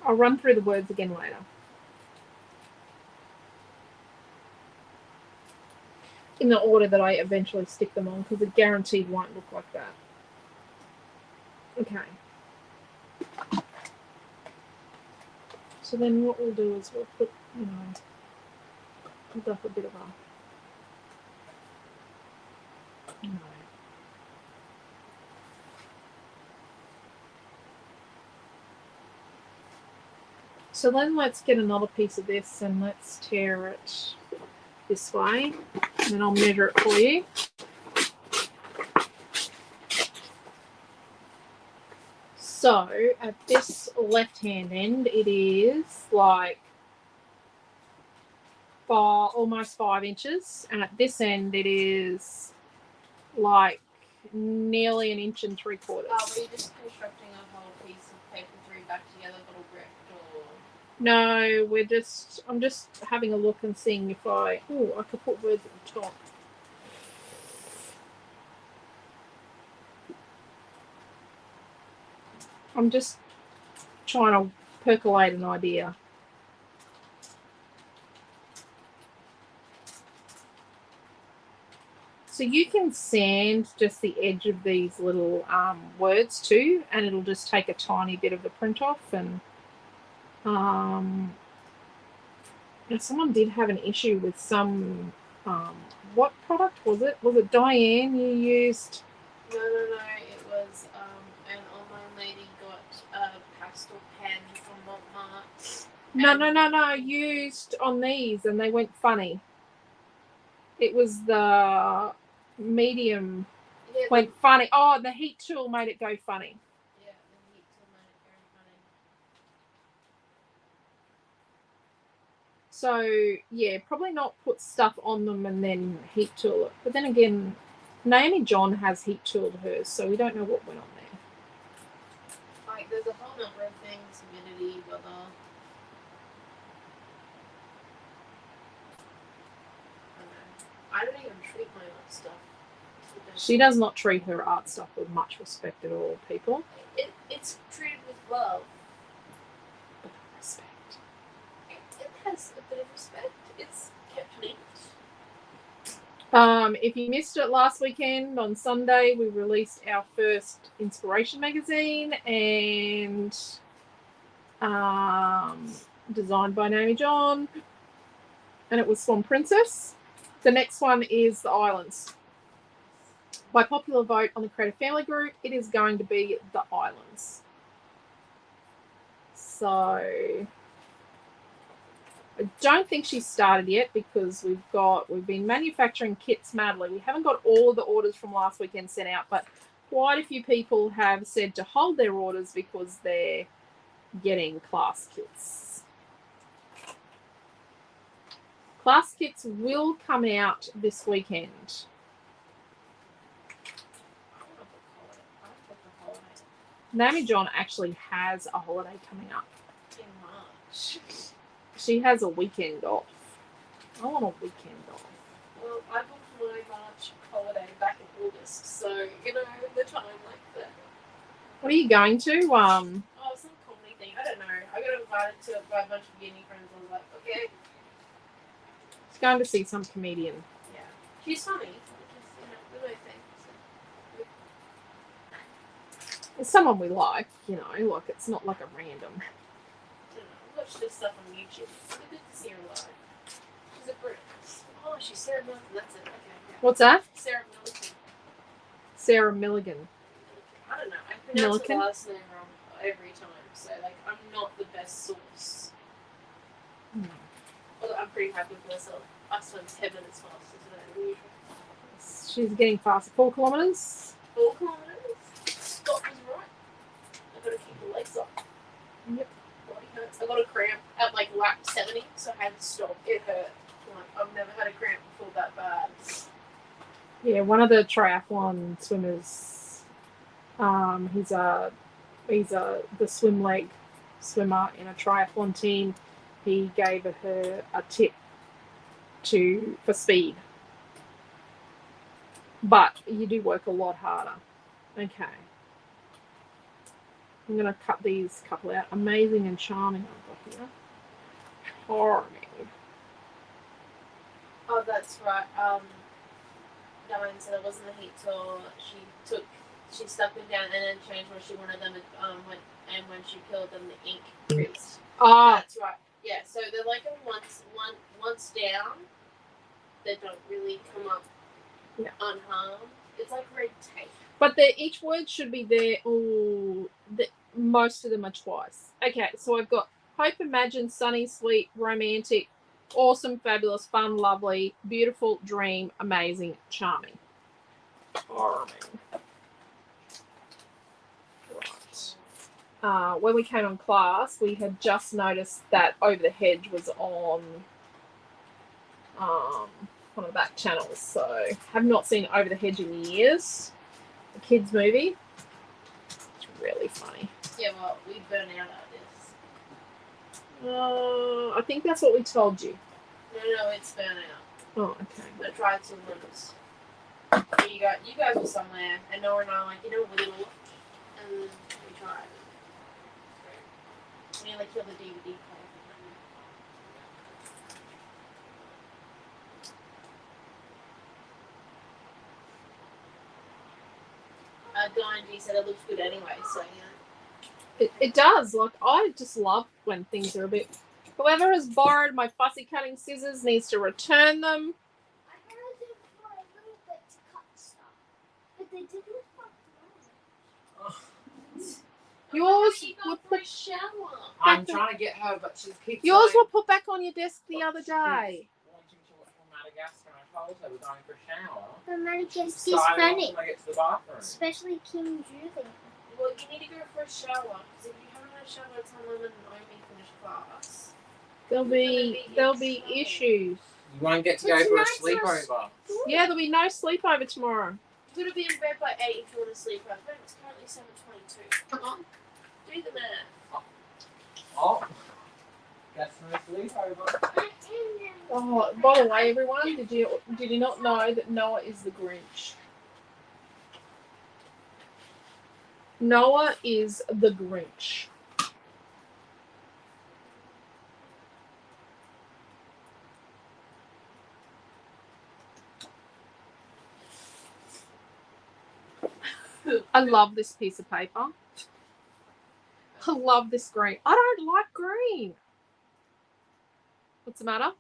I'll run through the words again later. In the order that I eventually stick them on, because it guaranteed won't look like that. Okay. So then what we'll do is we'll put, we'll up a bit of a, So then let's get another piece of this and let's tear it this way, and then I'll measure it for you. So at this left-hand end, it is like almost 5 inches, and at this end it is like nearly 1 3/4 inches. Were you just constructing a whole piece of paper 3 back together, but all bricked, or? No, I'm just having a look and seeing if I could put words at the top. I'm just trying to percolate an idea. So you can sand just the edge of these little words too, and it'll just take a tiny bit of the print off. And someone did have an issue with some, what product was it? Was it Diane you used? No. It was an online lady got a pastel pen from Montmartre. No. Used on these, and they went funny. It was the medium went funny. Oh, the heat tool made it go funny. Yeah, the heat tool made it very funny. So yeah, probably not put stuff on them and then heat tool it. But then again, Naomi John has heat tooled hers, so we don't know what went on there. Like, there's a whole number of things, humidity, weather. I don't even treat my art stuff. She does not treat her art stuff with much respect at all, people. It's treated with love. But respect. It has a bit of respect. It's kept neat. If you missed it last weekend, on Sunday, we released our first inspiration magazine, and designed by Naomi John, and it was Swan Princess. The next one is the Islands. By popular vote on the Creative Family Group, it is going to be the Islands. So I don't think she's started yet, because we've been manufacturing kits madly. We haven't got all of the orders from last weekend sent out, but quite a few people have said to hold their orders because they're getting class kits. Class kits will come out this weekend. Naomi John actually has a holiday coming up In March. She has a weekend off. I want a weekend off. Well, I booked my March holiday back in August, so, the time like that. What are you going to? Oh, some comedy thing. I don't know. I got invited to it by a bunch of uni friends. I was like, okay. She's going to see some comedian. Yeah. She's funny. The way thing. It's someone we like, like it's not like a random. I don't know. I watch this stuff on YouTube. It's good to see her live. She's a Brit. Oh, she's Sarah Milligan. That's it. Okay. Yeah. What's that? Sarah Milligan. Sarah Milligan. I don't know. I pronounce Milligan? her last name wrong every time. So, I'm not the best source. Although I'm pretty happy with myself. I swam 10 minutes faster today than usual. She's getting faster. 4 kilometres. 4 kilometres? Scott was right. I gotta keep the legs up. Yep. Body hurts. I got a cramp at lap 70, so I had to stop. It hurt. I've never had a cramp before that bad. Yeah, one of the triathlon swimmers, he's the swim leg swimmer in a triathlon team. He gave her a tip for speed. But you do work a lot harder. Okay. I'm going to cut these couple out. Amazing and charming I've got here. Charming. Oh, that's right. Diane said it wasn't a heat tool. She stuck them down and then changed where she wanted them. When she peeled them, the ink creased. Ah, That's right. Yeah. So they're like a once down. They don't really come up unharmed. It's like red tape. but each word should be there. Most of them are twice. Okay, so I've got hope, imagine, sunny, sweet, romantic, awesome, fabulous, fun, lovely, beautiful, dream, amazing, charming. Charming. Right. When we came on class, we had just noticed that Over the Hedge was on one of the back channels. So have not seen Over the Hedge in years. The kids movie. It's really funny. Yeah, well, we burn out at this. I think that's what we told you. No, it's burn out. Oh, okay. I tried to once. You guys were somewhere, and Noah and I were like, you know, we'll and we tried. We nearly killed the DVD player. Diane G said it looks good anyway, so yeah. It does. Like, I just love when things are a bit. Whoever has borrowed my fussy cutting scissors needs to return them. I heard it for a little bit to cut stuff, but they didn't cut much. Yours You would go for a put, shower. I'm trying to get her, but she keeps yours saying, were put back on your desk the other day. wanting to watch from Madagascar, and I told her we're going for a shower. The Madagascar's Decided off funny, when I get to the bathroom. especially King Julie. Well, you need to go for a shower, because if you haven't had a shower, it's on Lemon and Omi finish class. There'll be issues. You won't get to But go for a tonight's sleepover. Yeah, there'll be no sleepover tomorrow. You're going to be in bed by 8 if you want to sleep. I think it's currently 7:22. Do the math. Oh, that's no sleepover. Oh, by the way, everyone, did you not know that Noah is the Grinch? Noah is the Grinch. I love this piece of paper. I love this green. I don't like green. What's the matter?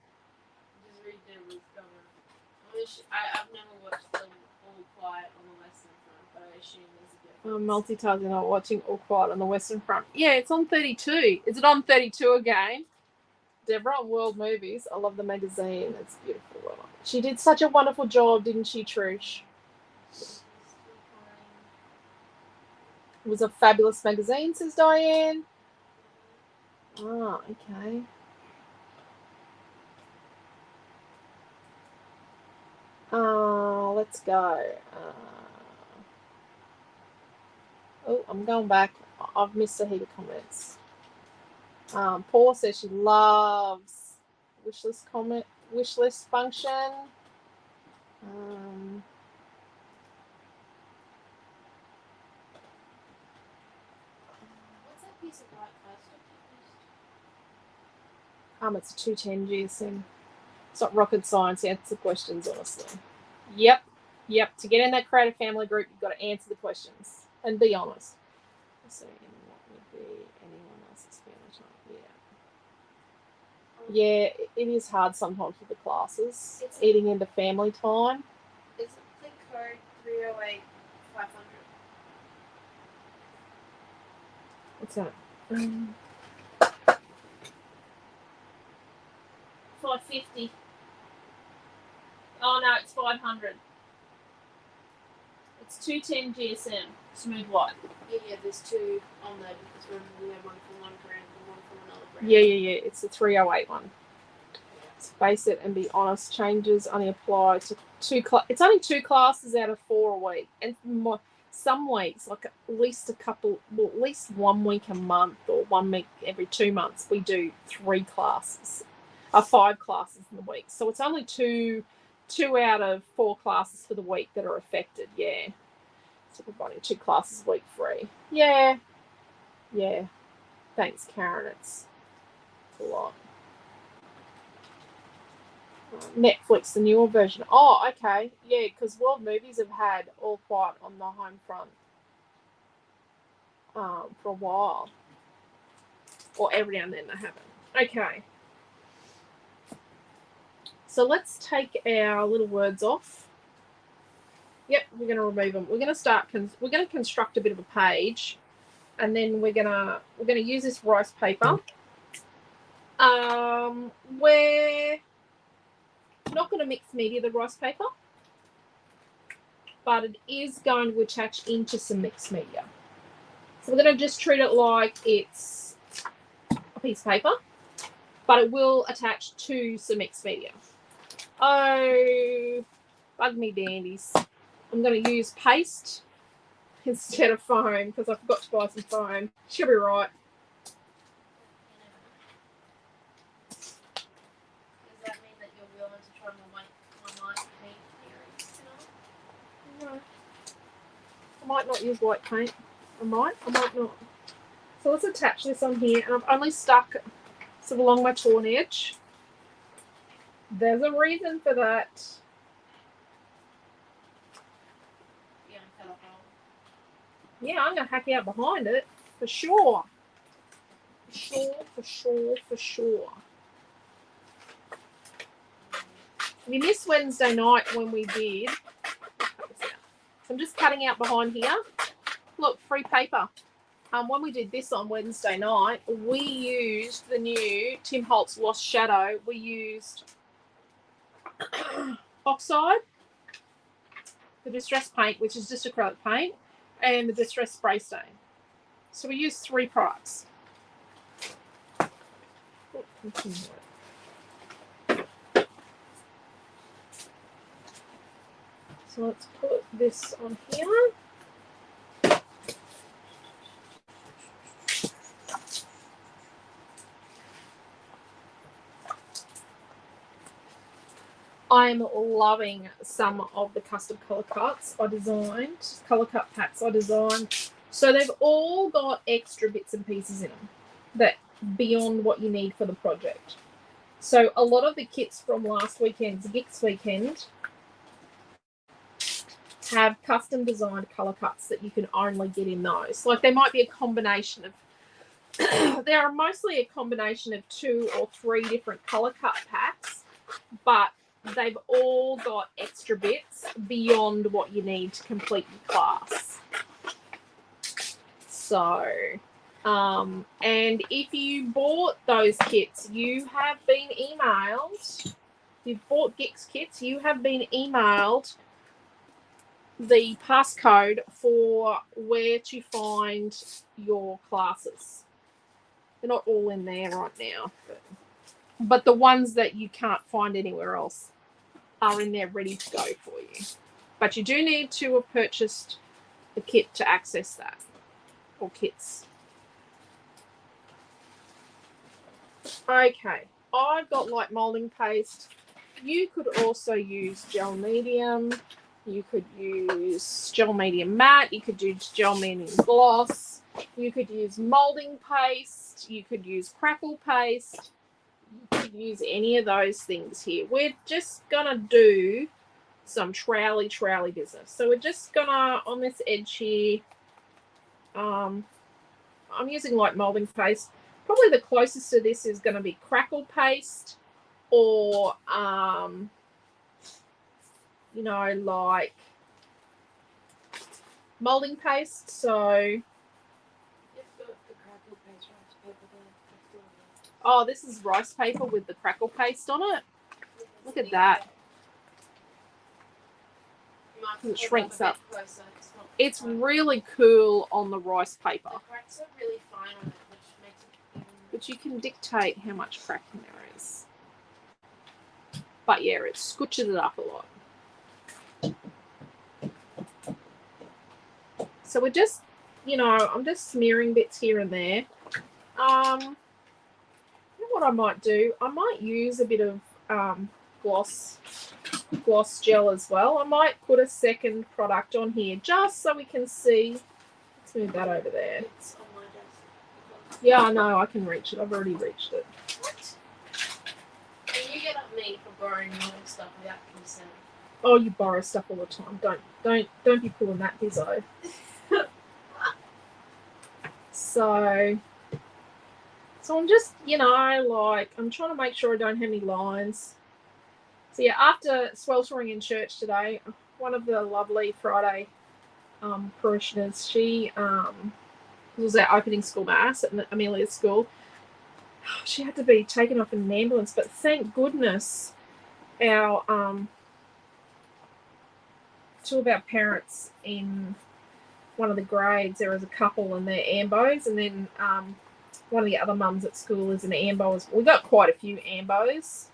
Just read Deborah's cover. I've never watched them All Quiet on the Western Front, but I assume there's a difference. Multitasking, not watching All Quiet on the Western Front. Yeah, it's on 32. Is it on 32 again? Deborah on World Movies. I love the magazine. It's beautiful. She did such a wonderful job, didn't she, Trish? It was a fabulous magazine, says Diane. Ah, okay. Let's go. Oh, I'm going back. I've missed a heap of comments. Paula says she loves wish list function. What's that piece of white plastic? It's a 210 GSM. It's not rocket science. Answer questions honestly. Yep. To get in that creative family group, you've got to answer the questions and be honest. So, what would be anyone else's family time? Yeah, it is hard sometimes with the classes. It's eating into family time. Is it the code 308 500? What's that? 550. Oh no, it's 500. It's 210 GSM. Smooth white. Yeah, there's two on there because remember we have one for one brand and one for another brand. Yeah. It's the 308 one. Space it and be honest. Changes only apply to it's only 2 classes out of 4 a week, and some weeks, like at least 1 week a month or 1 week every 2 months, we do 5 classes in the week. So it's only two out of 4 classes for the week that are affected. Yeah. So we're running 2 classes a week free. Yeah. Thanks, Karen. It's a lot. Netflix, the newer version. Oh, okay. Yeah, because World Movies have had All Quiet on the home front for a while. Or every now and then they haven't. Okay. So let's take our little words off. Yep, we're going to remove them. We're going to start. We're going to construct a bit of a page, and then we're going to use this rice paper. We're not going to mix media the rice paper, but it is going to attach into some mixed media. So we're going to just treat it like it's a piece of paper, but it will attach to some mixed media. Oh, bug me dandies. I'm going to use paste instead of foam because I forgot to buy some foam. She'll be right. Does that mean that you're willing to try my white paint theories tonight? No. I might not use white paint. I might not. So let's attach this on here, and I've only stuck sort of along my torn edge. There's a reason for that. Yeah, cut a hole. Yeah, I'm going to hack out behind it for sure. For sure. You missed Wednesday night when we did. So I'm just cutting out behind here. Look, free paper. When we did this on Wednesday night, we used the new Tim Holtz Lost Shadow. We used oxide, the distress paint, which is just acrylic paint, and the distress spray stain. So we used 3 products. So let's put this on here. I'm loving some of the custom color cuts I designed, color cut packs I designed. So they've all got extra bits and pieces in them that beyond what you need for the project. So a lot of the kits from last weekend's Geeks Weekend have custom designed color cuts that you can only get in those. Like they might be a combination of, they are mostly a combination of 2 or 3 different color cut packs, but they've all got extra bits beyond what you need to complete your class. So, and if you bought those kits, you have been emailed. If you've bought Geeks kits, you have been emailed the passcode for where to find your classes. They're not all in there right now, but the ones that you can't find anywhere else are in there ready to go for you. But you do need to have purchased the kit to access that, or kits. Okay, I've got light molding paste. You could also use gel medium. You could use gel medium matte. You could use gel medium gloss. You could use molding paste. You could use crackle paste. You could use any of those things here. We're just gonna do some trolley business. So we're just gonna, on this edge here, I'm using light molding paste. Probably the closest to this is going to be crackle paste or, you know, like molding paste. So, oh, this is rice paper with the crackle paste on it. Look at that. It shrinks up. It's really cool on the rice paper. The cracks are really fine on it, which makes it even... But you can dictate how much cracking there is. But yeah, it scooches it up a lot. So we're just, you know, I'm just smearing bits here and there. You know what I might do? I might use a bit of gloss gel as well. I might put a second product on here just so we can see. Let's move that over there. It's on my desk. Yeah, I know, I can reach it. I've already reached it. What? And you get at me for borrowing your stuff without consent. Oh, you borrow stuff all the time. Don't be pulling that bizzo. So I'm just, you know, like, I'm trying to make sure I don't have any lines. So yeah, after sweltering in church today, one of the lovely Friday parishioners, she was our opening school mass at Amelia's school. She had to be taken off in an ambulance, but thank goodness our two of our parents in one of the grades, there was a couple and they're ambos, and then one of the other mums at school is an ambo as well. We've got quite a few ambos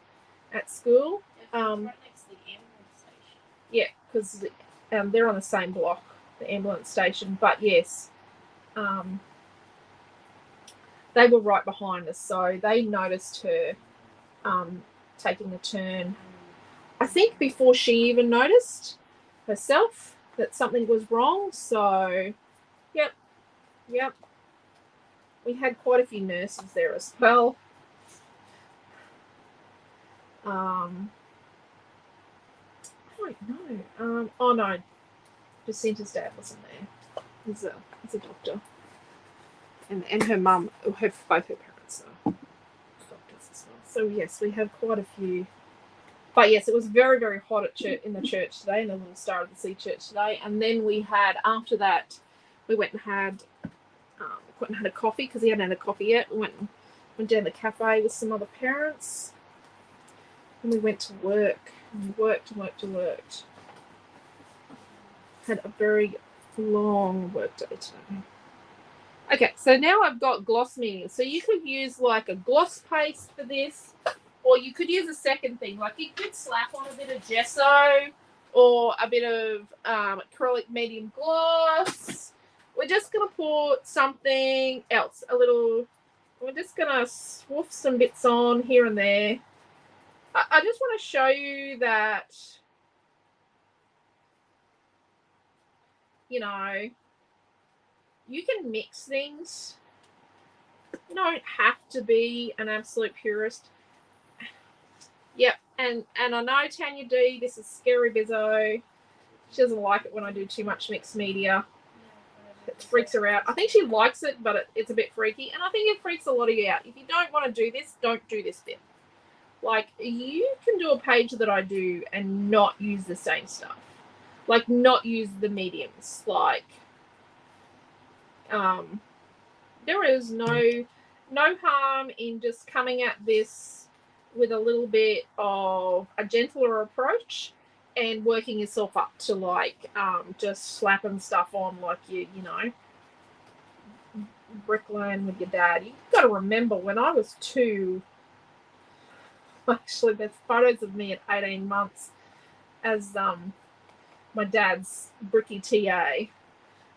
at school. Right next to the ambulance station. Yeah, because they're on the same block, the ambulance station. But yes, they were right behind us, so they noticed her taking a turn. I think before she even noticed herself that something was wrong. So, yep. We had quite a few nurses there as well. I don't know. Oh no, Jacinta's dad wasn't there. He's a doctor, and her mum, both her parents are doctors as well. So yes, we have quite a few. But yes, it was very, very hot at church, in the church today, in the little Star of the Sea church today. And then we had, after that, we went and had a coffee because he hadn't had a coffee yet. We went down to the cafe with some other parents. And we went to work. And we worked. Had a very long work day today. Okay, so now I've got gloss medium. So you could use like a gloss paste for this. Or you could use a second thing, like you could slap on a bit of gesso or a bit of acrylic medium gloss. We're just going to put something else, we're just going to swoof some bits on here and there. I just want to show you that, you know, you can mix things. You don't have to be an absolute purist. Yep, and I know Tanya D, this is Scary Bizzo. She doesn't like it when I do too much mixed media. It freaks her out. I think she likes it, but it's a bit freaky. And I think it freaks a lot of you out. If you don't want to do this, don't do this bit. Like, you can do a page that I do and not use the same stuff. Like, not use the mediums. Like, there is no harm in just coming at this with a little bit of a gentler approach and working yourself up to like just slapping stuff on like you know, bricklaying with your dad. You've got to remember when I was 2, actually there's photos of me at 18 months as my dad's bricky TA.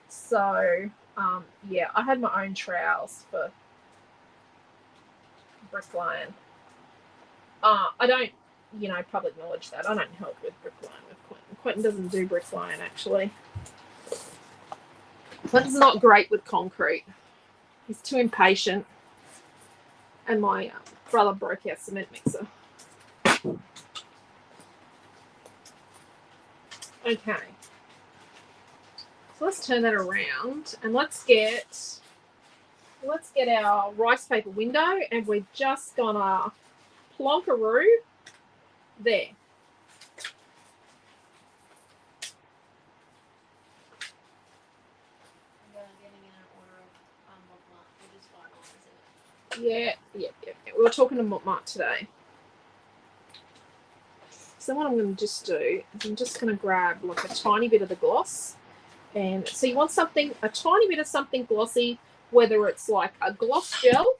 So yeah, I had my own trowels for bricklaying. I don't, you know, public knowledge that. I don't help with bricklaying with Quentin. Quentin doesn't do bricklaying, actually. Quentin's not great with concrete. He's too impatient. And my brother broke our cement mixer. Okay. So let's turn that around and let's get our rice paper window, and we're just gonna plonkaroo there. Yeah. We were talking to Montmartre today. So what I'm going to just do is I'm just going to grab like a tiny bit of the gloss. And so you want something, a tiny bit of something glossy, whether it's like a gloss gel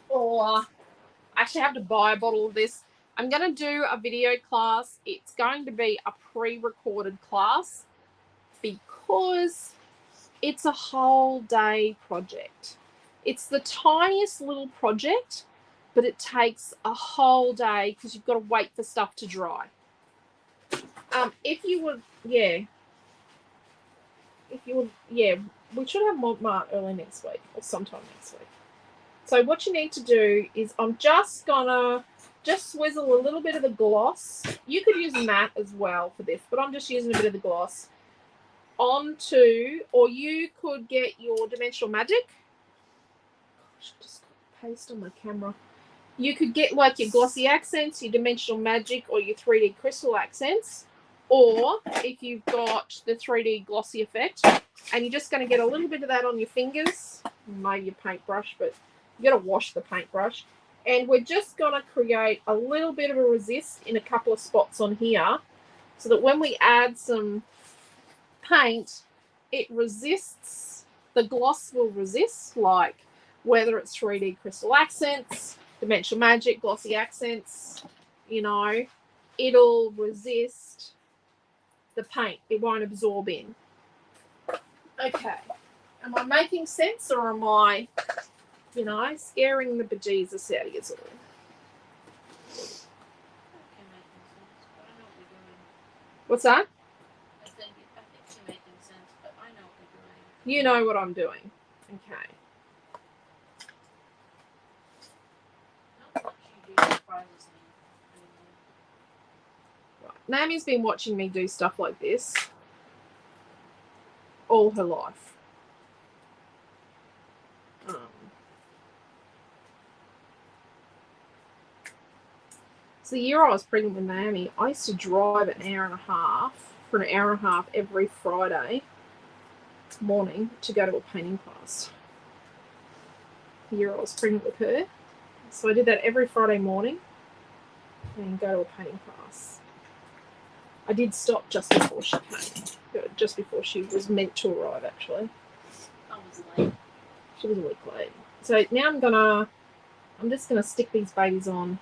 or I actually have to buy a bottle of this. I'm going to do a video class. It's going to be a pre-recorded class because it's a whole day project. It's the tiniest little project, but it takes a whole day because you've got to wait for stuff to dry. If you would, we should have Montmartre early next week or sometime next week. So what you need to do is I'm just gonna swizzle a little bit of the gloss. You could use matte as well for this, but I'm just using a bit of the gloss onto, or you could get your Dimensional Magic. Gosh, I just got paste on my camera. You could get like your glossy accents, your Dimensional Magic, or your 3D crystal accents. Or if you've got the 3D glossy effect, and you're just going to get a little bit of that on your fingers, maybe your paintbrush, but you got to wash the paintbrush. And we're just going to create a little bit of a resist in a couple of spots on here, so that when we add some paint, it resists, the gloss will resist, like whether it's 3D crystal accents, Dimensional Magic, glossy accents, you know, it'll resist the paint. It won't absorb in. Okay. Am I making sense or am I, you know, scaring the bejesus out of you all? What's that? I think you're making sense, but I know what you're doing. You know what I'm doing. Okay. Not much you do surprises me anymore. Right. Naomi's been watching me do stuff like this all her life. So the year I was pregnant with Naomi, I used to drive an hour and a half every Friday morning to go to a painting class. The year I was pregnant with her. So I did that every Friday morning and go to a painting class. I did stop just before she came. Just before she was meant to arrive, actually. I was late. She was a week late. So now I'm just gonna stick these babies on.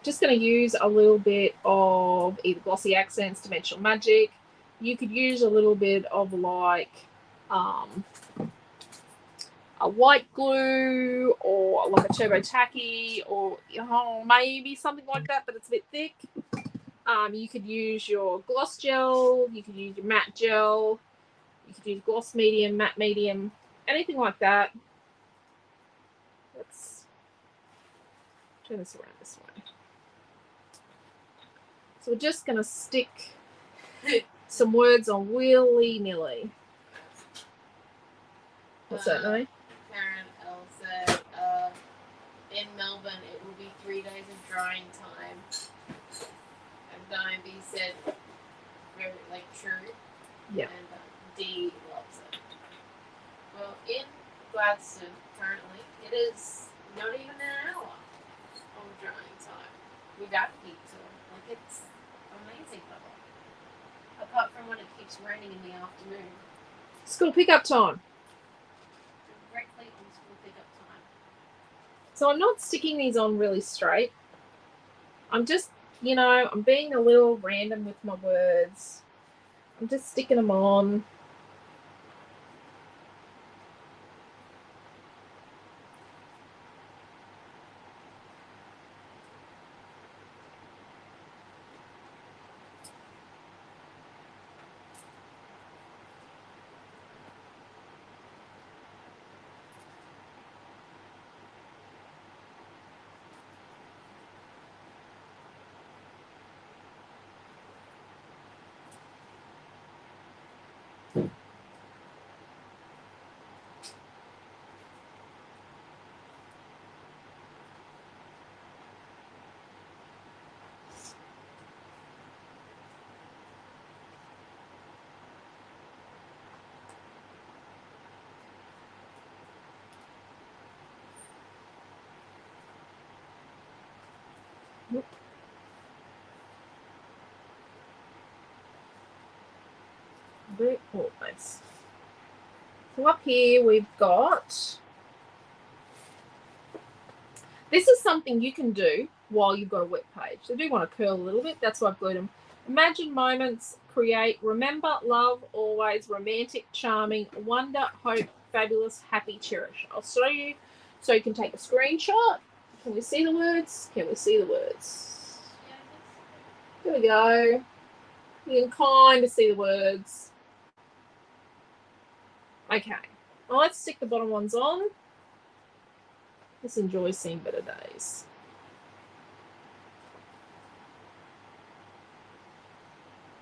Just going to use a little bit of either Glossy Accents, Dimensional Magic. You could use a little bit of like a white glue or like a Turbo Tacky or maybe something like that, but it's a bit thick. You could use your gloss gel. You could use your matte gel. You could use gloss medium, matte medium, anything like that. Let's turn this around this way. So we're just going to stick some words on willy-nilly. What's that, Naomi? Karen L said, in Melbourne, it will be 3 days of drying time. And Diane B said, very, true. Yeah. And D loves it. Well, in Gladstone, currently, it is not even an hour of drying time. Without heat, so, it's amazing weather. Apart from when it keeps raining in the afternoon. School pickup time. Directly on school pickup time. So I'm not sticking these on really straight. I'm just, I'm being a little random with my words. I'm just sticking them on. Very nice. So up here we've got, this is something you can do while you've got a wet page. They do want to curl a little bit, that's why I've glued them. Imagine moments, create, remember, love, always, romantic, charming, wonder, hope, fabulous, happy, cherish. I'll show you so you can take a screenshot. Can we see the words? Can we see the words? There we go. You can kind of see the words. Okay, well, let's stick the bottom ones on. Just enjoy seeing better days.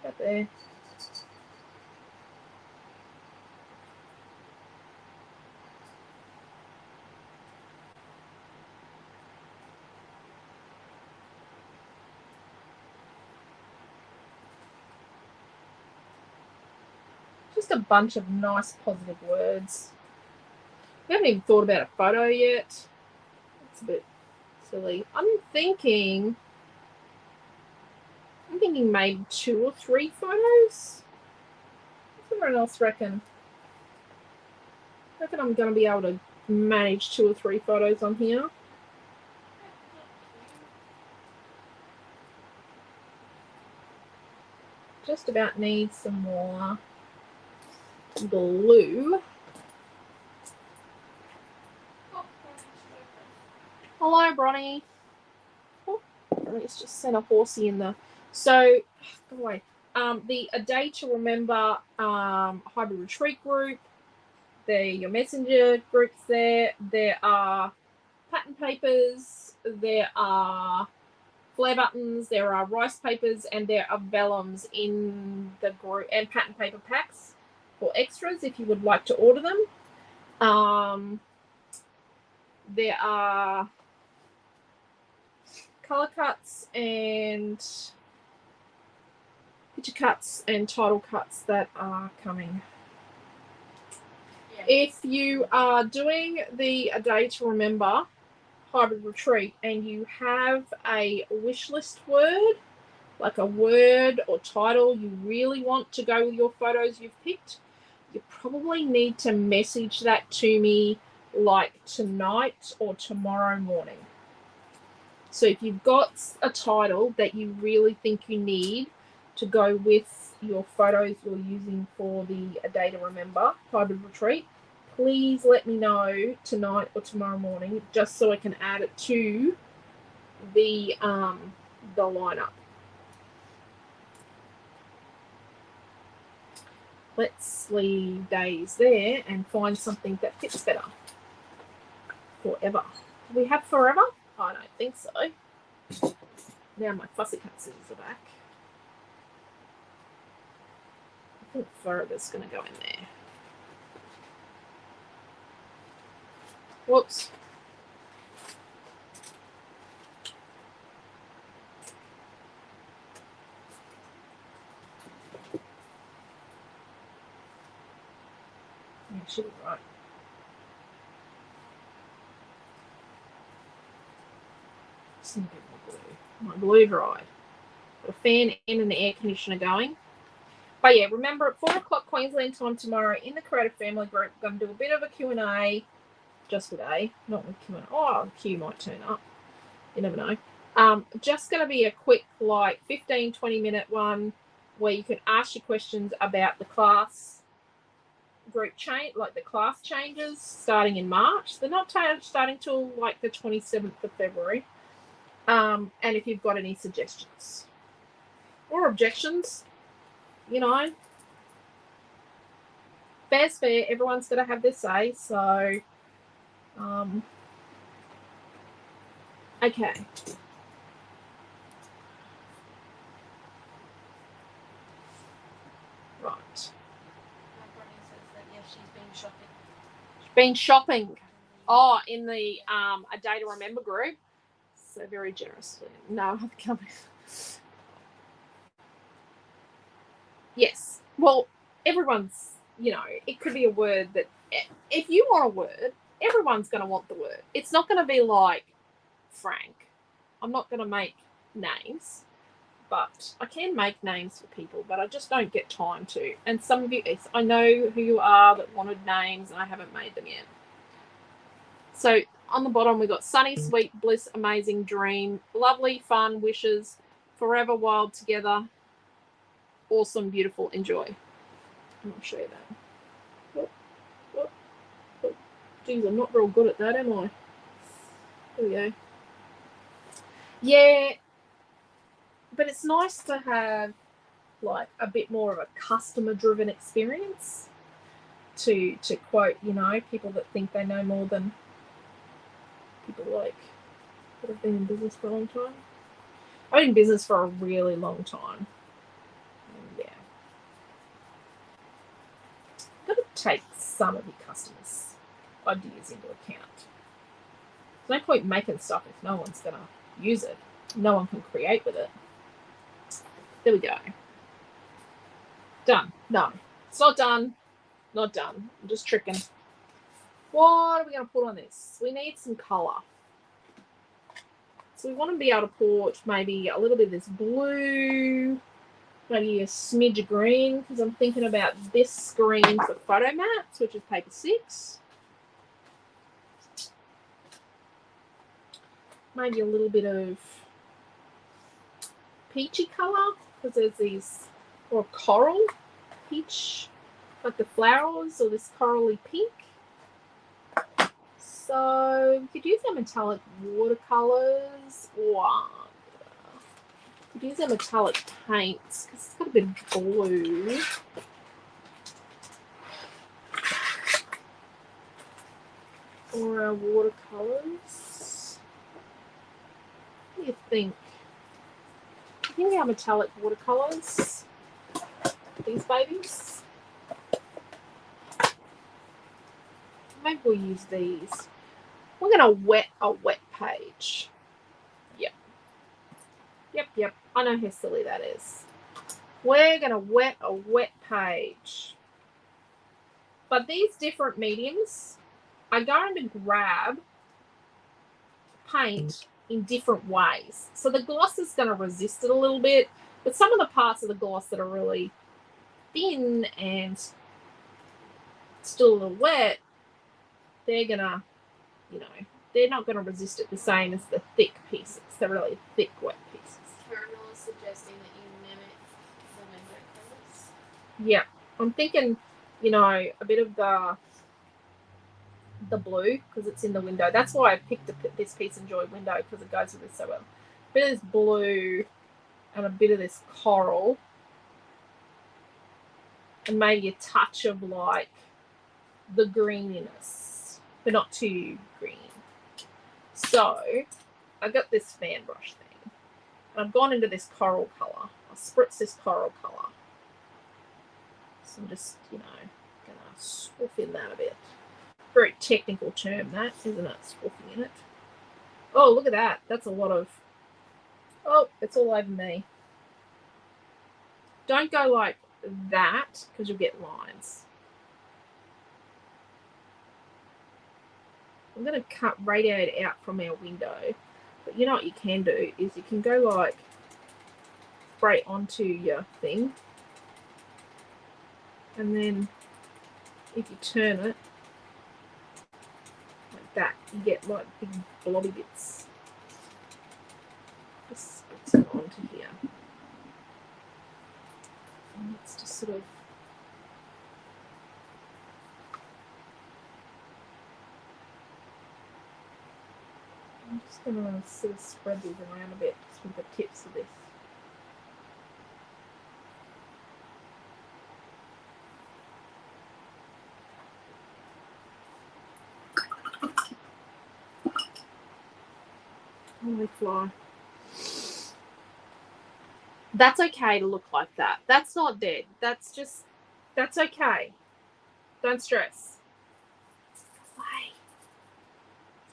Right there. Just a bunch of nice positive words. We haven't even thought about a photo yet. It's a bit silly. I'm thinking maybe 2 or 3 photos. What's everyone else reckon? I reckon I'm going to be able to manage 2 or 3 photos on here. just about need some more glue. Hello, Bronny. Oh, let's just send a horsey in the. So, go away. A Day to Remember hybrid retreat group. Your messenger groups there. There are pattern papers. There are flare buttons. There are rice papers, and there are vellums in the group and pattern paper packs for extras if you would like to order them. There are color cuts and picture cuts and title cuts that are coming. Yeah. If you are doing A Day to Remember hybrid retreat and you have a wish list word, like a word or title you really want to go with your photos you've picked, you probably need to message that to me like tonight or tomorrow morning. So if you've got a title that you really think you need to go with your photos you're using for A Day to Remember hybrid retreat, please let me know tonight or tomorrow morning, just so I can add it to the lineup. Let's leave days there and find something that fits better. Forever. Do we have forever? I don't think so. Now my fussy cut scissors are back. I think forever's going to go in there. Whoops. Yeah, she'll be right. Some bit more glue. My glue dried. Got a fan in and the air conditioner going. But yeah, remember at 4 o'clock Queensland time tomorrow in the Creative Family Group, we're going to do a bit of a Q&A, just with A, not with Q&A. Oh, Q might turn up. You never know. Just going to be a quick, like, 15, 20-minute one where you can ask your questions about the class group change, like the class changes starting in March. They're not starting till like the 27th of February. And if you've got any suggestions or objections, you know, fair's fair. Everyone's going to have their say. So, okay. Right. Bronnie says that yes, she's been shopping. Been shopping. Oh, in the A Day to Remember group. So very generously. No, I'm coming. Yes. Well, everyone's, you know, it could be a word that, if you want a word, everyone's going to want the word. It's not going to be like Frank. I'm not going to make names, but I can make names for people, but I just don't get time to. And some of you, I know who you are that wanted names, and I haven't made them yet. So on the bottom, we've got sunny, sweet, bliss, amazing, dream, lovely, fun, wishes, forever, wild, together, awesome, beautiful, enjoy. I'll show you that. Geez, I'm not real good at that, am I? There we go. Yeah, but it's nice to have like a bit more of a customer-driven experience to quote, you know, people that think they know more than people like that have been in business for a long time. I've been in business for a really long time. And yeah. You've got to take some of your customers' ideas into account. There's no point making stuff if no one's going to use it. No one can create with it. There we go. Done. No, it's not done. Not done. I'm just tricking. What are we going to put on this? We need some colour. So we want to be able to put maybe a little bit of this blue, maybe a smidge of green, because I'm thinking about this screen for photo mats, which is paper 6. Maybe a little bit of peachy colour, because there's these or coral peach, like the flowers, or this corally pink. So we could use our metallic watercolors, or we could use our metallic paints because it's got a bit of blue. Or our watercolors. What do you think? I think our metallic watercolors, these babies. Maybe we'll use these. We're gonna wet a wet page. Yep. I know how silly that is. We're gonna wet a wet page. But these different mediums are going to grab paint in different ways. So the gloss is going to resist it a little bit, but some of the parts of the gloss that are really thin and still a little wet, they're going to, they're not going to resist it the same as the thick pieces, the really thick wet pieces. Caramel is suggesting that you mimic the window colours. Yeah, I'm thinking, a bit of the blue because it's in the window. That's why I picked this Peace and Joy window because it goes with this so well. A bit of this blue and a bit of this coral and maybe a touch of like the greeniness, but not too green. So I got this fan brush thing and I've gone into this coral colour. I'll spritz this coral colour. So I'm just, gonna swoof in that a bit. Very technical term, that, isn't it? Swooping in it. Oh, look at that. That's a lot of... Oh, it's all over me. Don't go like that because you'll get lines. I'm going to cut radiate out from our window. But you know what you can do is you can go like straight onto your thing. And then if you turn it, that you get like big blobby bits. Just spritz it onto here. And it's just sort of I'm just gonna sort of spread these around a bit just with the tips of this. Holy fly. That's okay to look like that. That's not dead. That's okay. Don't stress.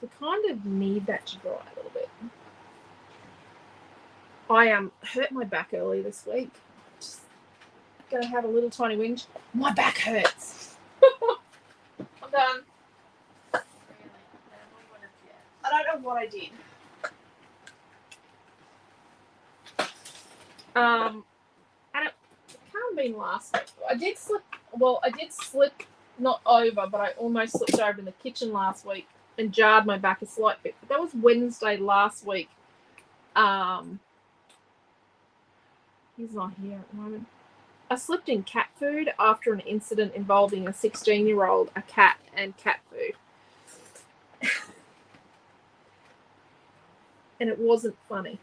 So kind of need that to dry a little bit. I hurt my back early this week. Just gonna have a little tiny whinge. My back hurts. I'm done. I don't know what I did. And it can't have been last week. I did slip not over, but I almost slipped over in the kitchen last week and jarred my back a slight bit. But that was Wednesday last week. He's not here at the moment. I slipped in cat food after an incident involving a 16-year-old, a cat, and cat food. And it wasn't funny.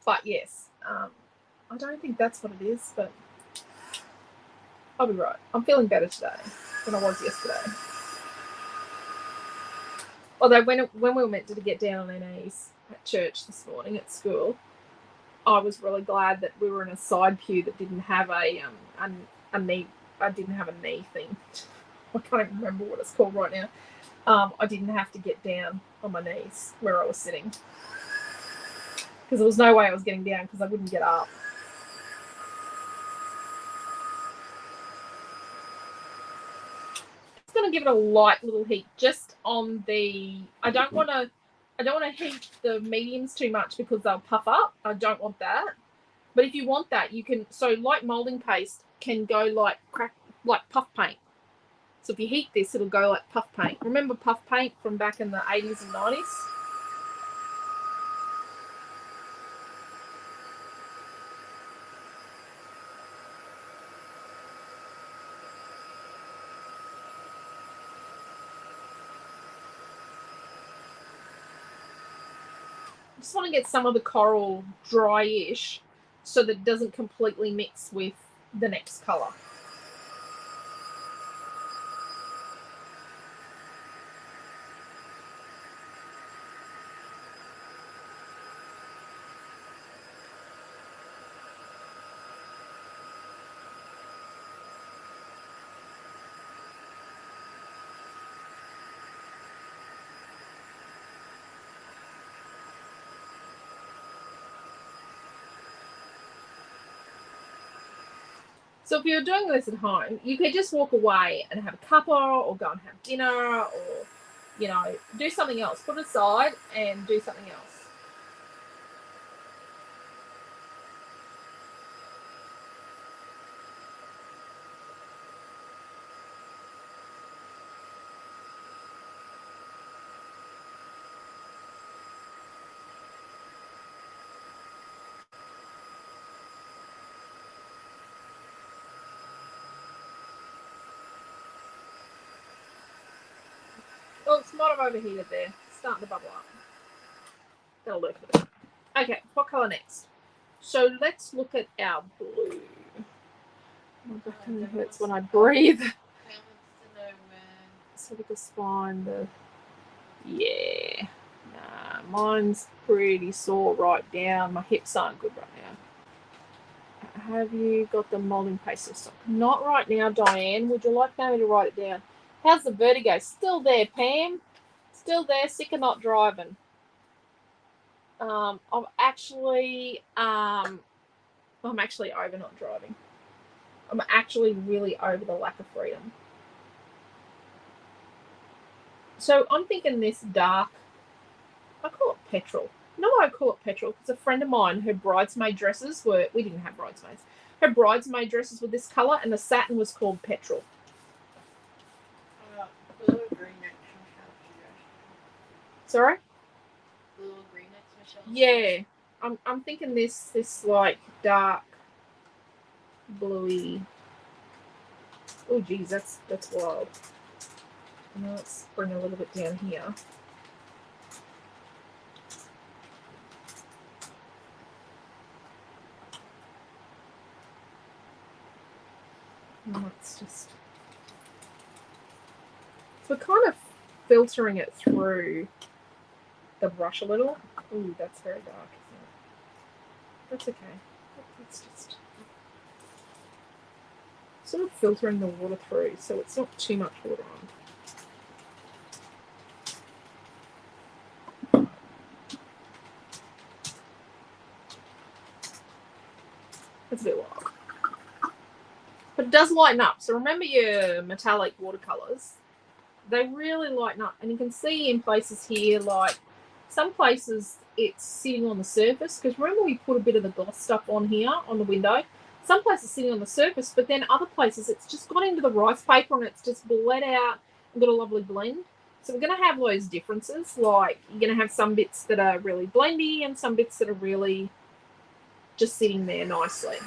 But yes, I don't think that's what it is, but I'll be right. I'm feeling better today than I was yesterday. Although when we were meant to get down on our knees at church this morning at school, I was really glad that we were in a side pew that didn't have a knee. I didn't have a knee thing. I can't even remember what it's called right now. I didn't have to get down on my knees where I was sitting because there was no way I was getting down because I wouldn't get up. Just gonna give it a light little heat just on the. I don't want to heat the mediums too much because they'll puff up. I don't want that. But if you want that, you can. So light molding paste can go like puff paint. So if you heat this, it'll go like puff paint. Remember puff paint from back in the 80s and 90s? just want to get some of the coral dry-ish so that it doesn't completely mix with the next colour. So if you're doing this at home, you could just walk away and have a cuppa or go and have dinner or, you know, do something else. Put it aside and do something else. Oh, it's might have overheated there. It's starting to bubble up. That'll look good. Okay, what colour next? So let's look at our blue. My back really hurts when I breathe. So we just find the, yeah. Nah, mine's pretty sore right down. My hips aren't good right now. Have you got the moulding paste in stock? Not right now, Diane. Would you like me to write it down? How's the vertigo? Still there, Pam. Still there, sick of not driving. I'm actually over not driving. I'm actually really over the lack of freedom. So I'm thinking this dark, I call it petrol. You know why I call it petrol? Because a friend of mine, her bridesmaid dresses were, we didn't have bridesmaids. Her bridesmaid dresses were this colour and the satin was called petrol. Blue or green next Michelle? Sorry? Blue or green next Michelle? Yeah. I'm thinking this like dark bluey. Oh geez, that's wild. Now let's bring a little bit down here. And let's just, so we're kind of filtering it through the brush a little. Ooh, that's very dark, isn't it? That's okay. Let's just sort of filtering the water through so it's not too much water on. That's a bit wild. But it does lighten up. So remember your metallic watercolors. They really lighten up. And you can see in places here, like some places it's sitting on the surface. Because remember we put a bit of the gloss stuff on here on the window. Some places sitting on the surface, but then other places it's just gone into the rice paper and it's just bled out and got a lovely blend. So we're going to have those differences. Like you're going to have some bits that are really blendy and some bits that are really just sitting there nicely.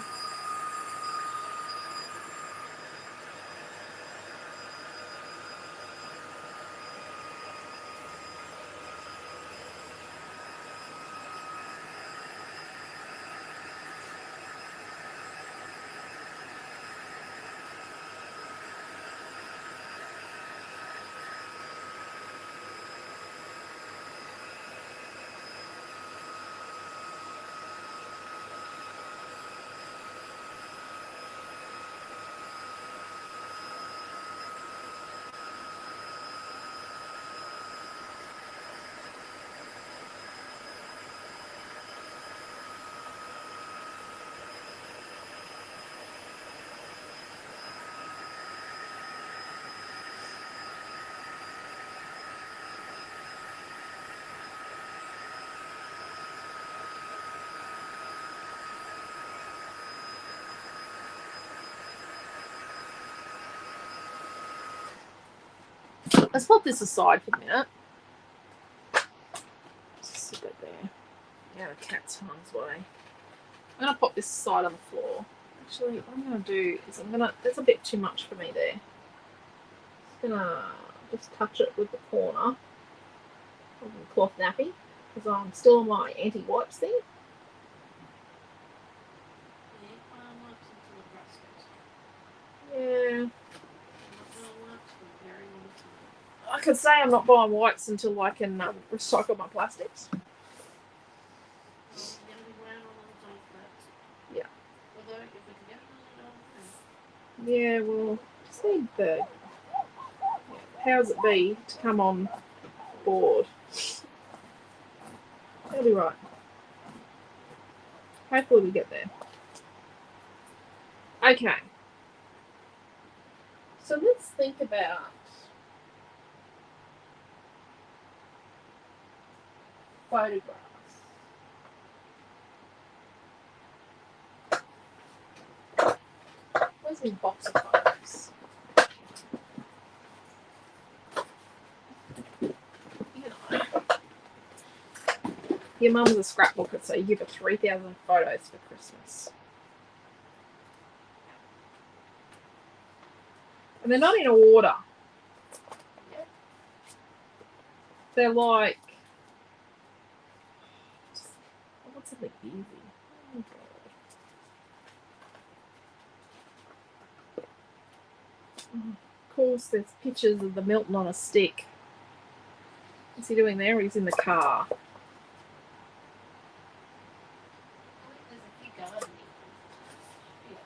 Let's put this aside for a minute. Just sit it there. Yeah, the cat's on his way. I'm going to pop this aside on the floor. Actually, what I'm going to do is there's a bit too much for me there. I'm going to just touch it with the corner of the cloth nappy. because I'm still on my anti-wipes thing. Yeah, I'm up until the brush goes. Yeah. I'm not gonna work for a very long time. I could say I'm not buying wipes until I can recycle my plastics. Well, you're gonna be wearing all those old clothes. Yeah. Although, if we can get $1 million, Yeah, well, just need the powers that be to come on board. That'll be right. Hopefully we get there. Okay. So let's think about photographs. Where's his box of photos? You know. Your mum's a scrapbooker, so you give her 3,000 photos for Christmas. And they're not in order. Yep. They're like... I want something easy. Oh, God. Of course, there's pictures of the Milton on a stick. What's he doing there? He's in the car. there's a few gardening. Yeah.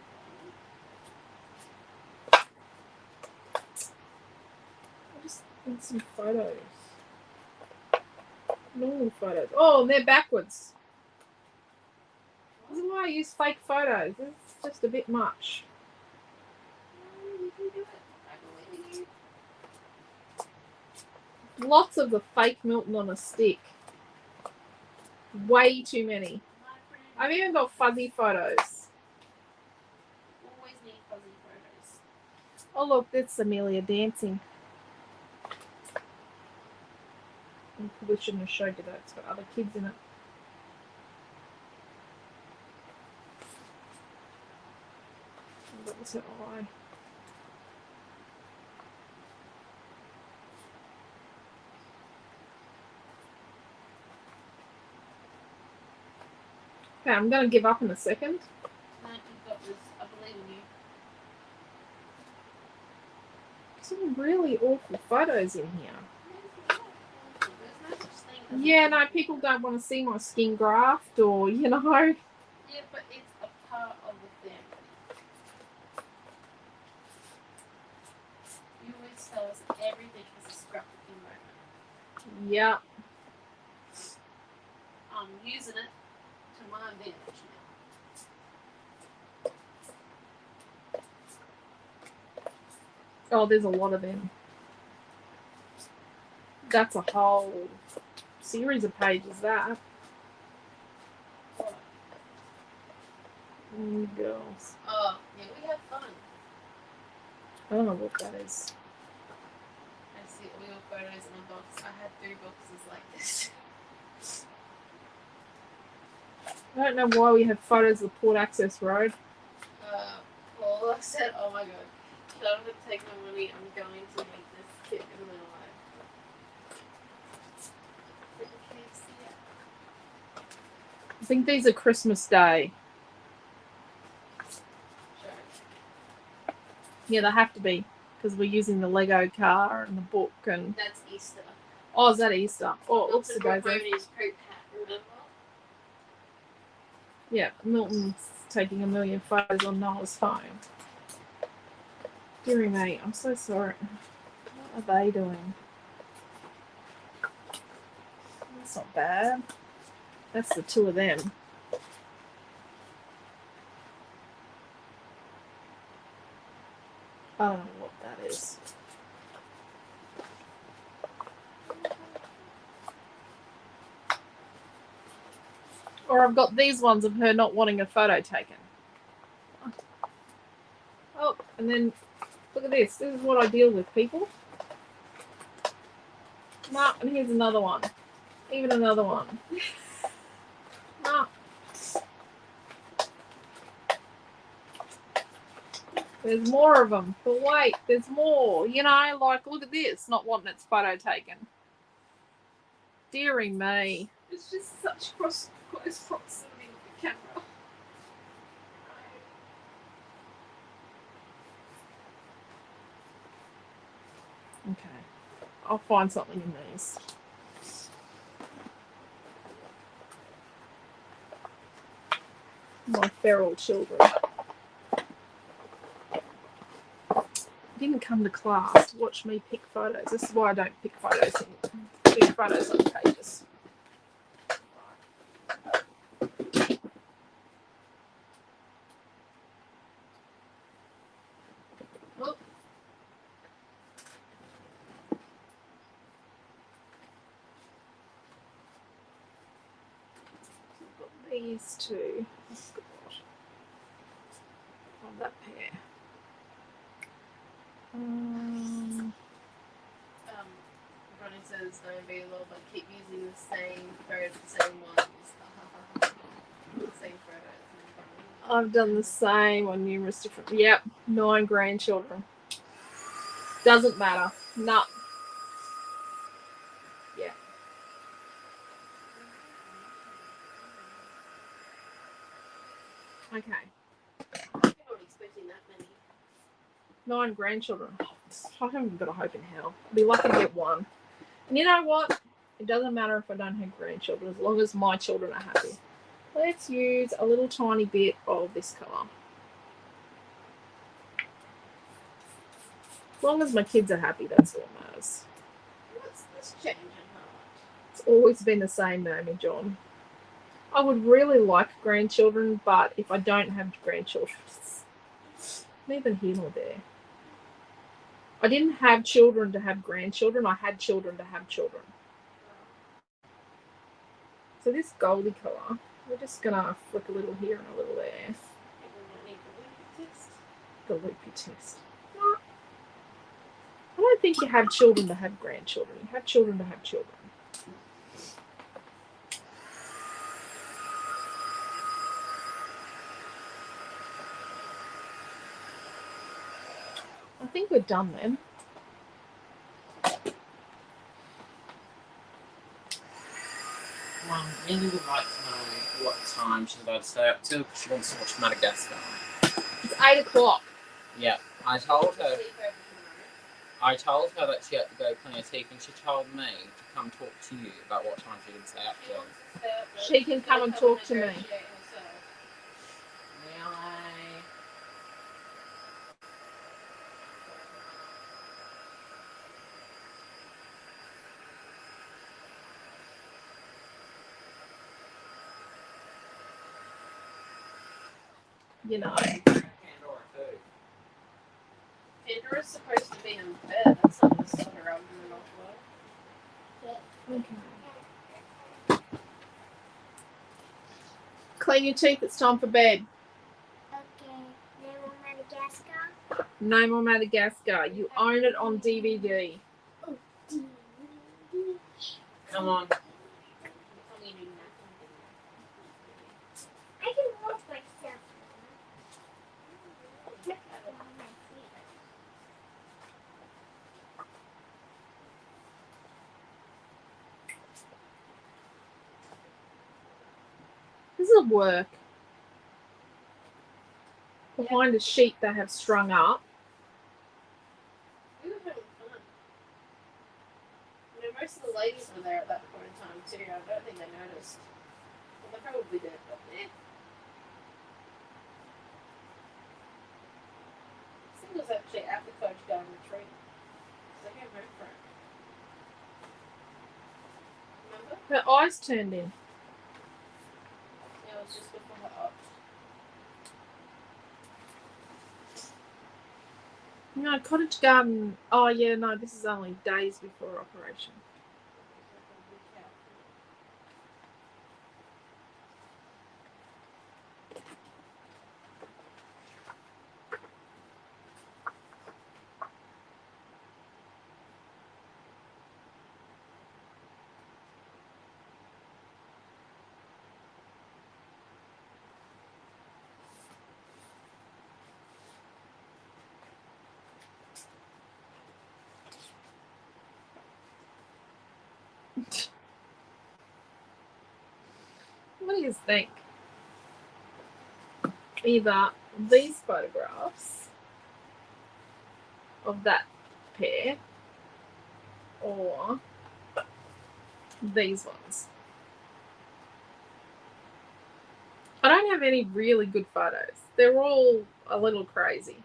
I just need some photos. Normal photos. Oh, and they're backwards. This is why I use fake photos. It's just a bit much. You can do it. I believe in you. Lots of the fake Milton on a stick. Way too many. My friend, I've even got fuzzy photos. always need fuzzy photos. Oh, look, that's Amelia dancing. I probably shouldn't have showed you that. It's got other kids in it. That was her eye. Okay, I'm going to give up in a second. No, you've got this. I believe in you. Some really awful photos in here. There's no such thing as a Yeah, no, fuzzy people photo. don't want to see my skin graft or, you know. Yeah, but it's a part of the family. You always tell us everything is a scrapbooking moment. Yeah. I'm using it to my advantage now. Oh, there's a lot of them. That's a whole series of pages, that. What? Girls. Oh, yeah, we had fun. I don't know what that is. I see all your photos in a box. I had 3 boxes like this. I don't know why we have photos of Port Access Road. Paul said, oh my god, should I take my money? I'm going to make this kit in my life. I think these are Christmas Day. Sure. Yeah, they have to be because we're using the Lego car and the book and. That's Easter. Oh, is that Easter? Oh, oops, the guys. Brody's crepe hat, remember? Yeah, Milton's taking a million photos on Noah's phone. Deary me, I'm so sorry. What are they doing? That's not bad. That's the 2 of them. I don't know what that is. Or I've got these ones of her not wanting a photo taken. Oh, and then look at this. This is what I deal with, people. No, and here's another one. Even another one. No. There's more of them. But wait, there's more. You know, like, look at this. Not wanting its photo taken. Deary me. It's just such close proximity with the camera. Okay. I'll find something in these. My feral children. Didn't come to class to watch me pick photos. This is why I don't pick photos on pages. Oh, I've got these two. Oh, God. Oh, that pair. Ronnie says don't be low, but keep using the same photos, the same ones. Same photos. I've done the same on numerous different. Yep, 9 grandchildren. Doesn't matter. Nah. Yeah. Okay. I'm not expecting that many. 9 grandchildren. I haven't even got a hope in hell. I'll be lucky to get one. And you know what? It doesn't matter if I don't have grandchildren, as long as my children are happy. Let's use a little tiny bit of this colour. As long as my kids are happy, that's all that matters. What's this changing? It's always been the same, Naomi John. I would really like grandchildren, but if I don't have grandchildren, it's neither here nor there. I didn't have children to have grandchildren. I had children to have children. So this goldy colour, we're just going to flick a little here and a little there. The loopy test. What? I don't think you have children to have grandchildren. You have children to have children. I think we're done then. Mum really would like to know what time she's about to stay up till because she wants to watch Madagascar. It's 8 o'clock. Yeah, I told her that she had to go clean her teeth, and she told me to come talk to you about what time she can stay up till. She can come and talk to me. Really? You know. Pandora's supposed to be in bed. That's not the sort her out in the Okay. Clean your teeth. It's time for bed. Okay. No more Madagascar. No more Madagascar. You own it on DVD. Oh, Come on. I can watch myself. This will work. Behind a sheet they have strung up. We were having fun. You know, most of the ladies were there at that point in time too. I don't think they noticed. Well, they probably did, but eh. I think it was actually at the coach going retreat. Because I came home for it. Remember? Her eyes turned in. Yeah, it was just before her op. No, Cottage Garden. Oh, yeah, no, this is only days before operation. you think? Either these photographs of that pair or these ones. I don't have any really good photos. They're all a little crazy.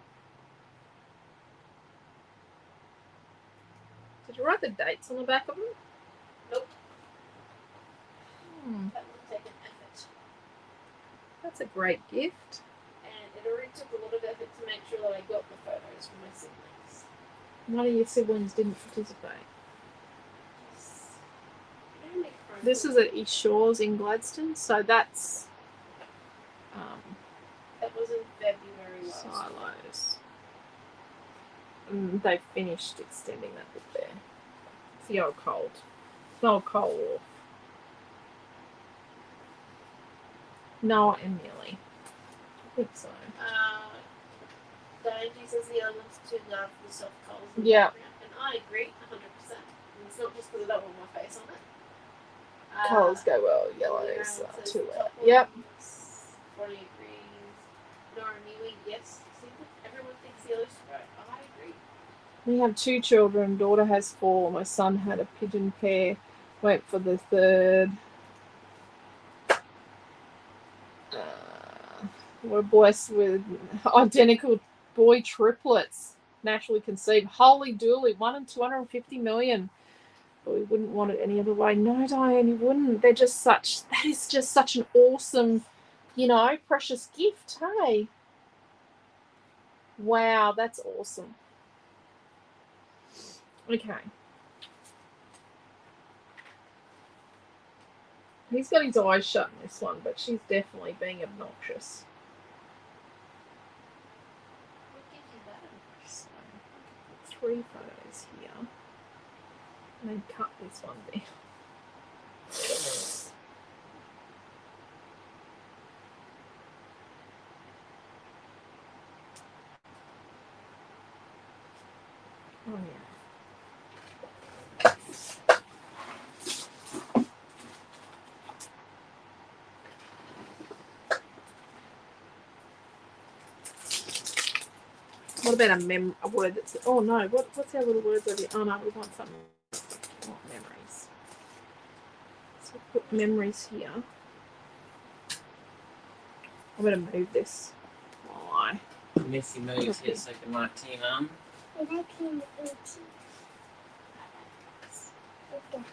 Did you write the dates on the back of them? Nope. Hmm, That would take an effort. that's a great gift. And it already took a lot of effort to make sure that I got the photos from my siblings. One of your siblings didn't participate. This is at East Shores in Gladstone, so that's That was in February last year. silos. And they've finished extending that bit there. It's the old cold. It's the old cold war. Noah and Millie. I think so. Diane says the elements too loud for the soft colours in the Yeah. background. And I agree 100%. And it's not just because I don't want my face on it. Colours go well. Yellows Leon are says too the loud. top Yep. ones. Bonnie agrees. Nora Neely, yes. See, everyone thinks yellow's right. I agree. We have 2 children. Daughter has 4. My son had a pigeon pair. Wait for the third. We're blessed with identical boy triplets, naturally conceived. Holy dooly, 1 in 250 million. But we wouldn't want it any other way. No, Diane, you wouldn't. They're just such, that is just such an awesome, precious gift, hey? Wow, that's awesome. Okay. He's got his eyes shut in this one, but she's definitely being obnoxious. What gives you that? So, 3 photos here. And then cut this one down. Oh, yeah. What about a word that's, oh no, what's our little words over here? Oh no, we want something. We want memories. So we'll put memories here. I'm going to move this. Why? Missy moves here, so good night to you, Mum. And I can eat. Okay.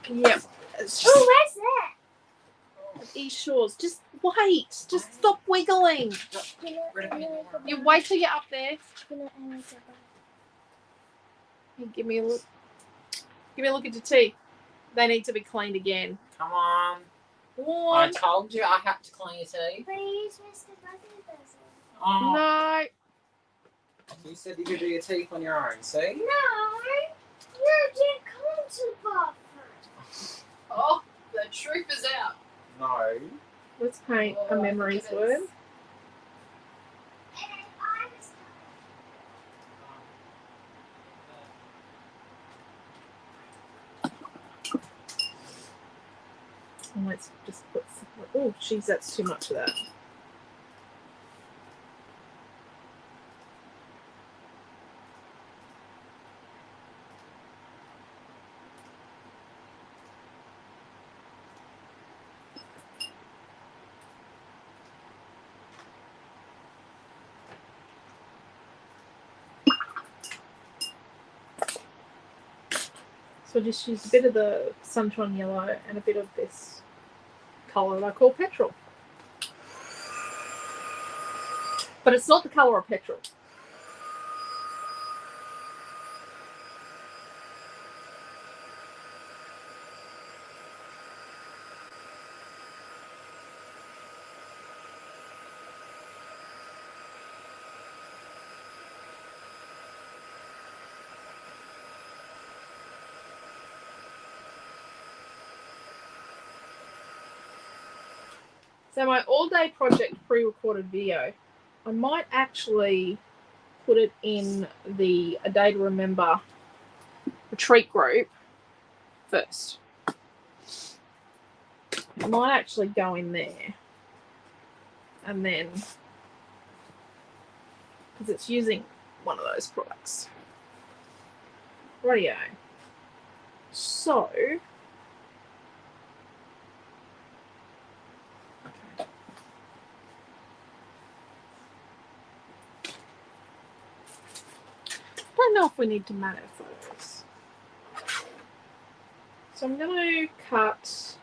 Yep. It's just Oh, where's that? East Shores. Just wait. Just stop wiggling. You wait till you're up there. Here, give me a look. Give me a look at your teeth. They need to be cleaned again. Come on. One. I told you I had to clean your teeth. Please, Mr. Buzzard. Oh, No. you said you could do your teeth on your own, see? No, you didn't come to Bufford. Oh, the truth is out. No. Let's paint Oh, a I think memories it word. is. And I was And let's just put some, oh, geez, that's too much of that. So just use a bit of the sunshine yellow and a bit of this colour that I call petrol. But it's not the colour of petrol. So my all-day project pre-recorded video, I might actually put it in the A Day to Remember retreat group first. It might actually go in there. And then, because it's using one of those products. Rightio. So, okay. Don't know if we need to matte our photos. So I'm going to cut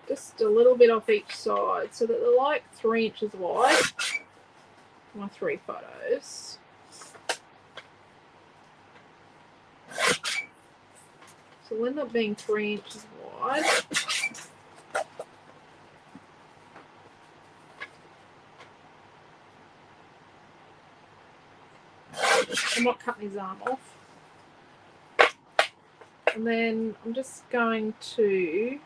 just a little bit off each side so that they're like 3 inches wide. My 3 photos. So they'll end up being 3 inches wide. I'm not cutting his arm off. And then I'm just going to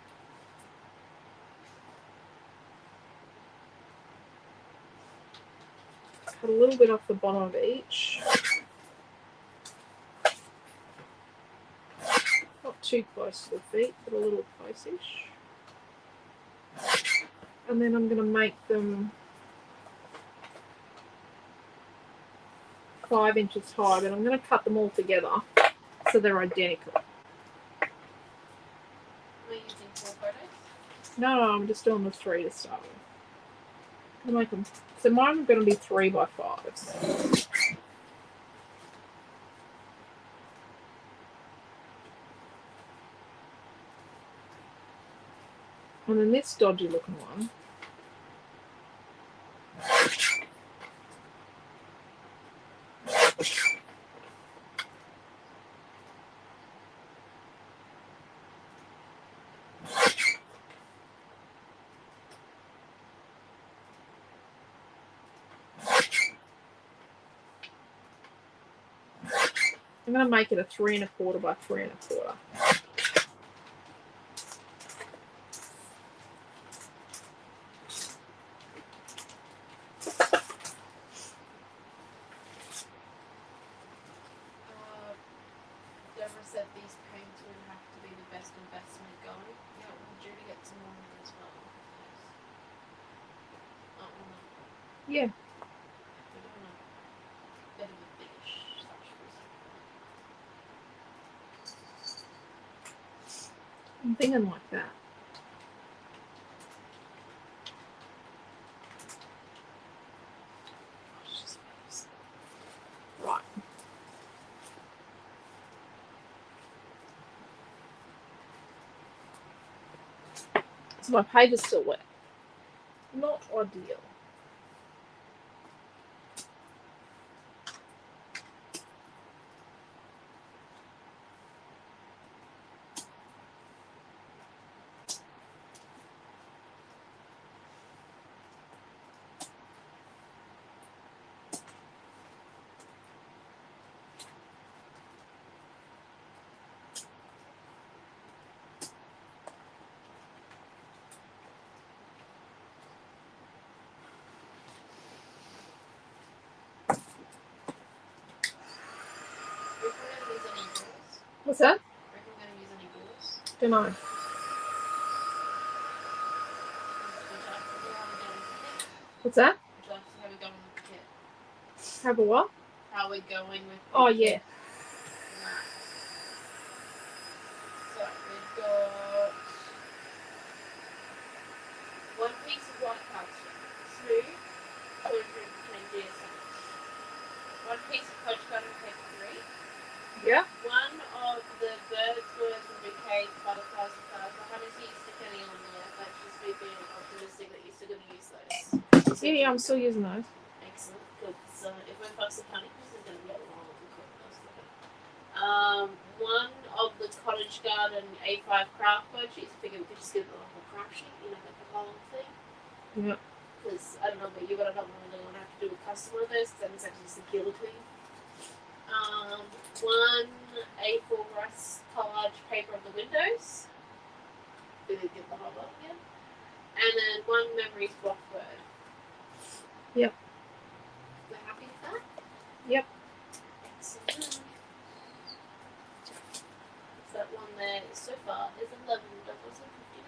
cut a little bit off the bottom of each. Not too close to the feet, but a little close-ish. And then I'm going to make them 5 inches high, but I'm going to cut them all together so they're identical. Are you using 4 photos? No, I'm just doing the 3 to start with. I'm make them, so mine are going to be 3 by 5s. And then this dodgy looking one. I'm going to make it a 3 1/4 by 3 1/4. Deborah said these paints would have to be the best investment going. Yeah, we're due to get some more as well. Oh, no. Yeah. We're doing a bit of a biggish touch for I'm thinking like that. Right. So my paper's still wet. Not ideal. What's that? Reckon we're going to use any gauze? Don't know. Would you like to have a go with the kit? What's that? Would you like to have a go with the kit? Have a what? How we're going with the Oh, kit. yeah. Right. So we've got 1 piece of white cardstock, 2 210 GSM, 1 piece of Cottage paper 3, Yeah. 1 of the birds, words and bouquet butterflies and flowers. I haven't used stick any on there. That's just me being optimistic that you're still going to use those. Yeah, I'm still using those. Excellent. Good. So if we're fussy honey, this is going to be a long cook. 1 of the Cottage Garden A5 craft worksheets. I figure we could just get the whole craft sheet, you know, like the whole thing. Yeah. Because I don't know about you, but I don't really want to have to do a custom one of those because that means I have to just a guillotine. 1 A4 rice collage paper of the windows. Did they get the whole lot again? And then 1 memories block word. Yep. We're happy with that? Yep. Excellent. So that one there so far is $11.50.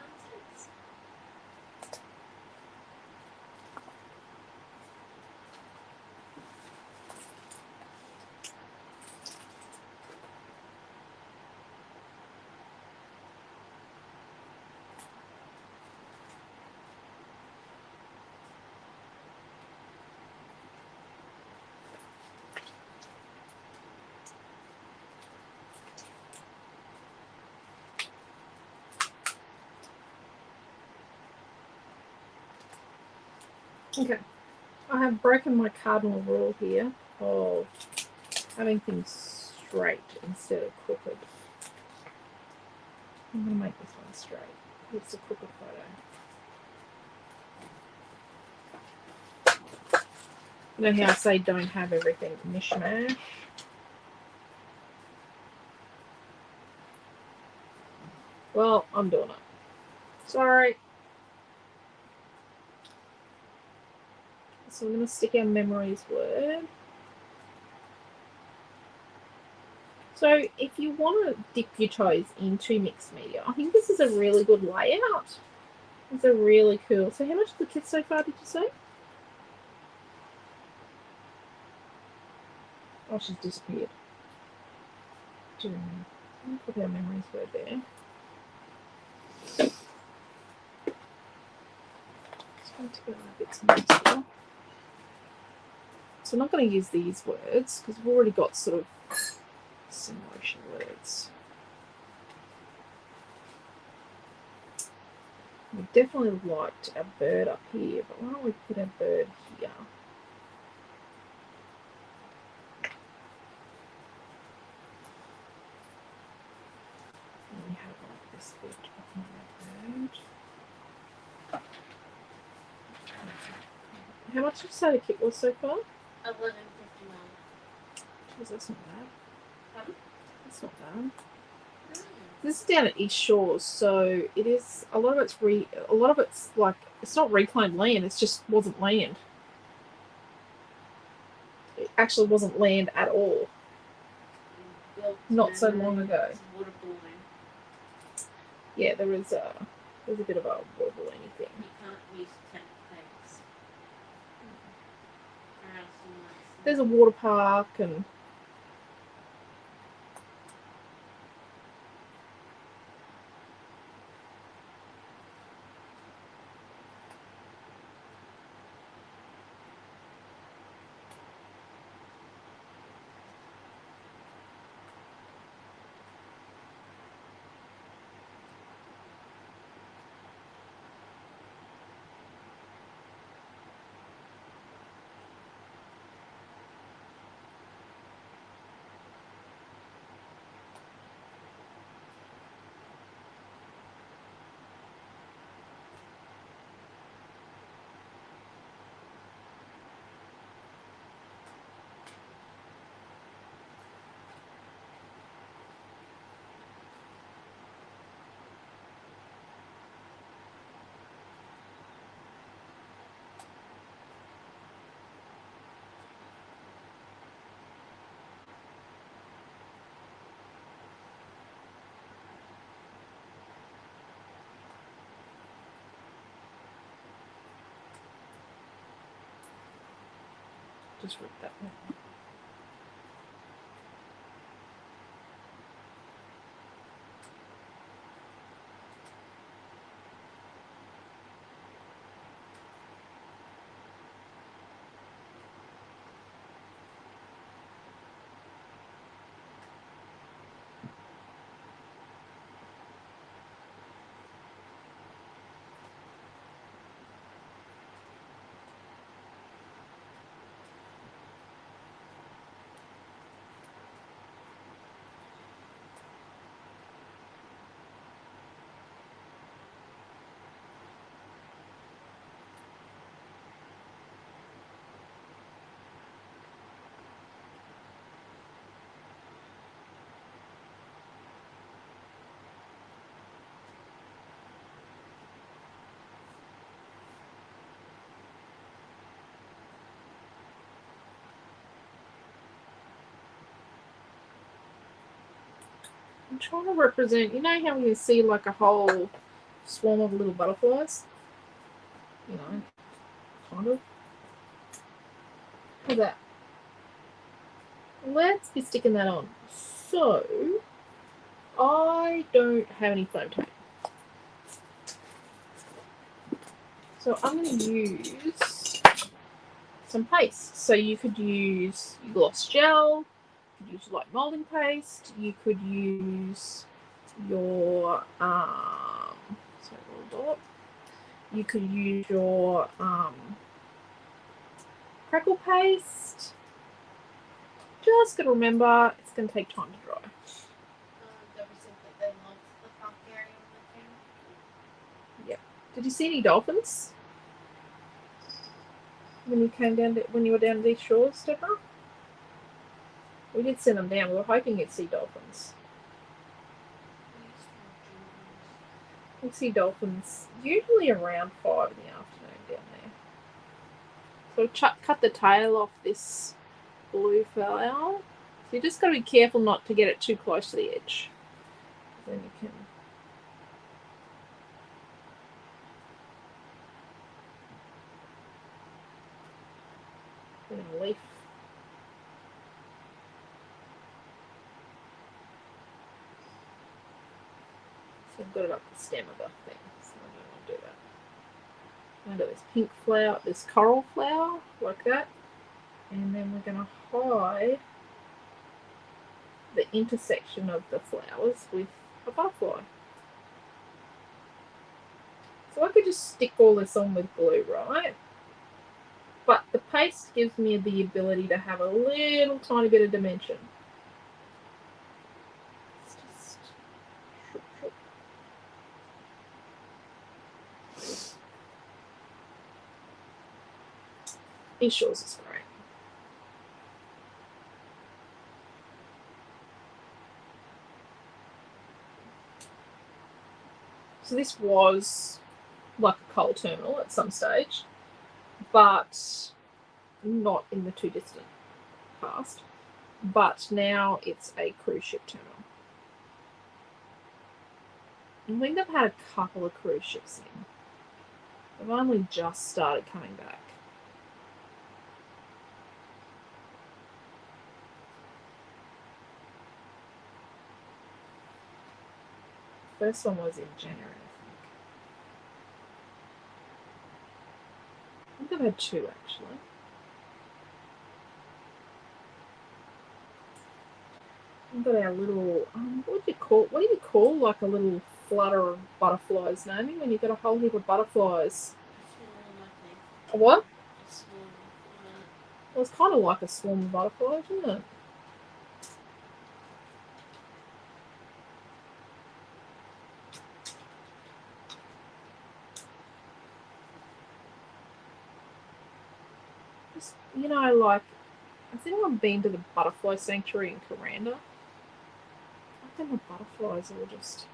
Okay, I have broken my cardinal rule here of having things straight instead of crooked. I'm going to make this one straight. It's a crooked photo. You know how I say don't have everything mishmash? Well, I'm doing it. Sorry. So I'm going to stick our memories word. So if you want to dip your toes into mixed media, I think this is a really good layout. It's a really cool. So how much of the kit so far did you say? Oh, she's disappeared. Do you remember? I'll put our memories word there. Just going to go a bit smoother. So I'm not going to use these words because we've already got sort of some motion words. We definitely liked our bird up here, but why don't we put our bird here? And we have like this bit of our bird. How much did you say the kit was so far? 11.59. Jeez, that's not bad. Pardon? That's not bad. This is down at East Shores, so it is a lot of it's like it's not reclaimed land. It just wasn't land. It actually wasn't land at all. Not so long ago. Water balloon. Yeah, there's a bit of a wobble anything. You can't use tent pegs. Or else you might There's a water park and just rip that one. I'm trying to represent, you know how you see like a whole swarm of little butterflies? You know, kind of. How's that? Let's be sticking that on. So, I don't have any foam tape. So I'm going to use some paste. So you could use gloss gel, you could use light molding paste, you could use your you could use your crackle paste. Just got to remember it's going to take time to dry. Don't we think that they love the park area on the camera? Did you see any dolphins when you were down these shores, Stepper? We did send them down. We were hoping you'd see dolphins. We see dolphins usually around 5 in the afternoon down there. So cut the tail off this blue flower. So you just got to be careful not to get it too close to the edge. Then you can. Put in a leaf. So I've got it up the stem of the thing, so I don't want to do that. Under this pink flower, this coral flower, like that. And then we're going to hide the intersection of the flowers with a butterfly. So I could just stick all this on with glue, right? But the paste gives me the ability to have a little tiny bit of dimension. It's just these shores is great. So this was like a coal terminal at some stage, but not in the too distant past. But now it's a cruise ship terminal. I think they've had a couple of cruise ships in. They've only just started coming back. First one was in January, I think. I've had 2 actually. We've got our little what do you call like a little flutter of butterflies, Naomi, when you've got a whole heap of butterflies? A what? Well, it's kind of like a swarm of butterflies, isn't it? Just, like, has anyone been to the butterfly sanctuary in Kuranda? I think the butterflies will just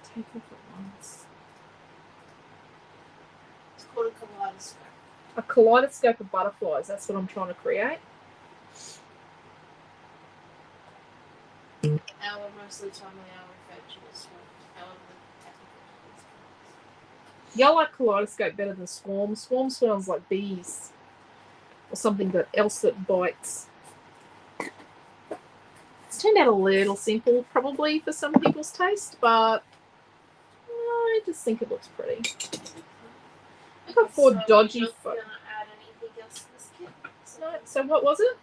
take off at once. It's called a kaleidoscope. A kaleidoscope of butterflies, that's what I'm trying to create. Our most of the time we are referred to as swarm. However, Yeah, I like kaleidoscope better than swarm. Swarm smells like bees or something else that bites. It's turned out a little simple probably for some people's taste, but I just think it looks pretty. I've got 4 dodgy not gonna add anything else to this kit. So what was it?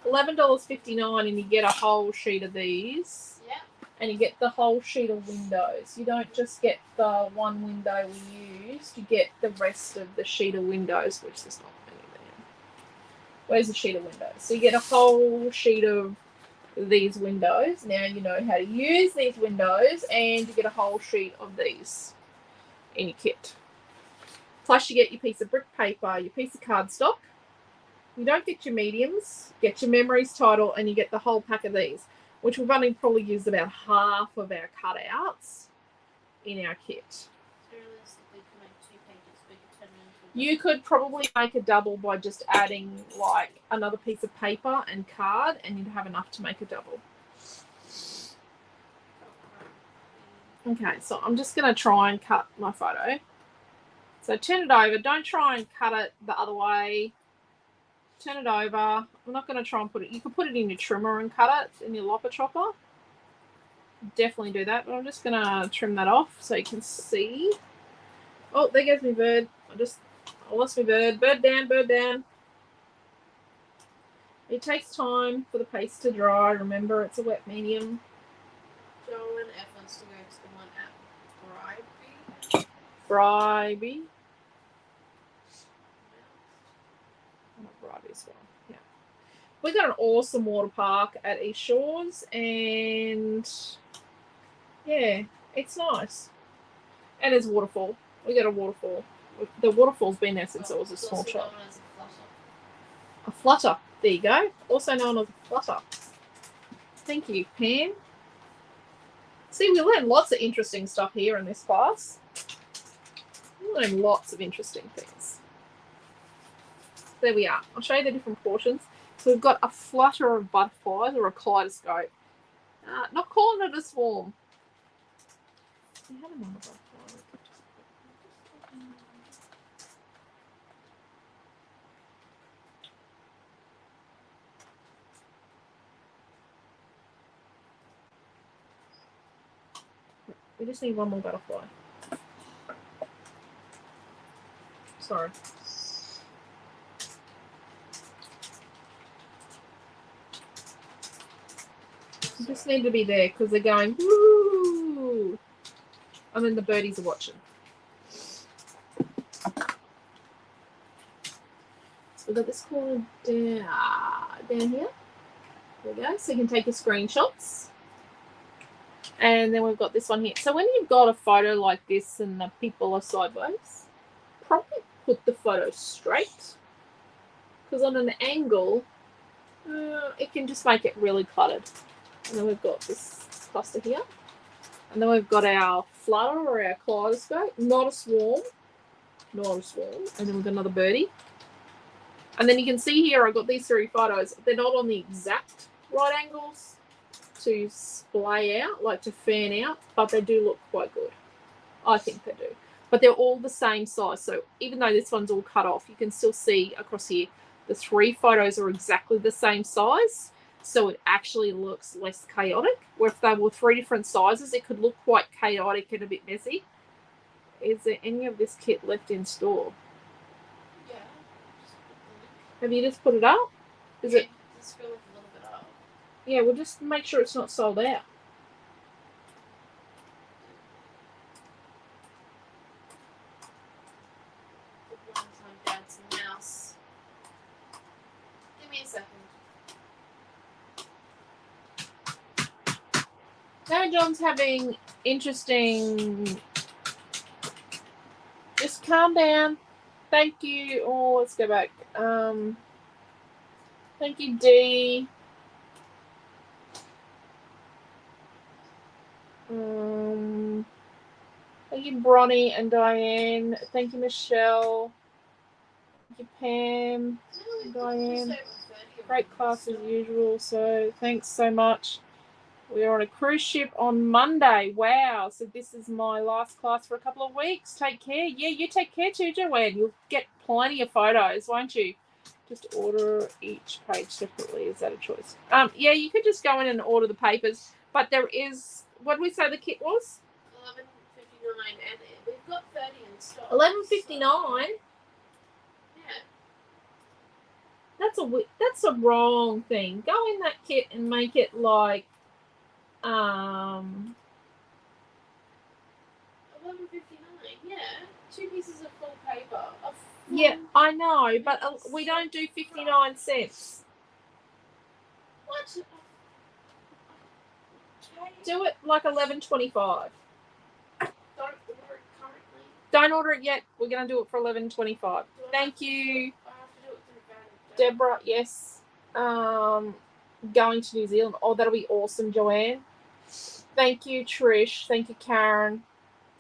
$11.59. $11.59 and you get a whole sheet of these. Yeah. And you get the whole sheet of windows. You don't just get the one window we used, you get the rest of the sheet of windows, which there's not many there. Where's the sheet of windows? So you get a whole sheet of these windows. Now you know how to use these windows, and you get a whole sheet of these in your kit. Plus you get your piece of brick paper, your piece of cardstock. You don't get your mediums, get your memories title, and you get the whole pack of these, which we've only probably used about half of our cutouts in our kit. You could probably make a double by just adding like another piece of paper and card, and you'd have enough to make a double. Okay, so I'm just going to try and cut my photo. So turn it over. Don't try and cut it the other way. Turn it over. I'm not going to try and put it. You could put it in your trimmer and cut it in your lopper chopper. Definitely do that, but I'm just going to trim that off so you can see. Oh, there goes my bird. I lost my bird. Bird down, bird down. It takes time for the paste to dry. Remember, it's a wet medium. Joe and F wants to go to the one at Bribey. Bribey. this one. Yeah. We got an awesome water park at East Shores, and yeah, it's nice. And there's a waterfall. We got a waterfall. The waterfall's been there since I was a small Also child. known as a flutter. A flutter. There you go. Also known as a flutter. Thank you, Pam. See, we learned lots of interesting stuff here in this class. We learned lots of interesting things. There we are. I'll show you the different portions. So we've got a flutter of butterflies or a kaleidoscope. Not calling it a swarm. We have another butterfly. We just need one more butterfly. Sorry. You just need to be there because they're going, woo! And then the birdies are watching. So we've got this corner down here. There we go. So you can take your screenshots. And then we've got this one here. So when you've got a photo like this and the people are sideways, probably put the photo straight. Because on an angle, it can just make it really cluttered. And then we've got this cluster here. And then we've got our flutter or our kaleidoscope. Not a swarm. Not a swarm. And then we've got another birdie. And then you can see here I've got these three photos. They're not on the exact right angles to splay out, like to fan out, but they do look quite good. I think they do. But they're all the same size. So even though this one's all cut off, you can still see across here the three photos are exactly the same size. So it actually looks less chaotic. Where if they were three different sizes, it could look quite chaotic and a bit messy. Is there any of this kit left in store? Yeah. Have you just put it up? Is it? Just feel like a little bit up. Yeah, we'll just make sure it's not sold out. The one time Dad's mouse. Give me a second. Now John's having interesting. Just calm down. Thank you. Oh, let's go back. Thank you, Dee. Thank you, Bronnie and Diane. Thank you, Michelle. Thank you, Pam. No, Diane. just over 30 Great class as usual. So thanks so much. We are on a cruise ship on Monday. Wow. So this is my last class for a couple of weeks. Take care. Yeah, you take care too, Joanne. You'll get plenty of photos, won't you? Just order each page separately. Is that a choice? Yeah, you could just go in and order the papers. But there is, what did we say the kit was? $11.59, and we've got 30 in stock. $11.59. Yeah. That's a wrong thing. Go in that kit and make it like $11.59. Yeah. 2 pieces of full paper. yeah, I know, but we don't do 59 cents. What? Okay. Do it like $11.25. Don't order it currently. Don't order it yet. We're going to do it for $11.25. Thank you, I have to do it through Vanity. Deborah. Yes. Going to New Zealand. Oh, that'll be awesome, Joanne. Thank you, Trish. Thank you, Karen.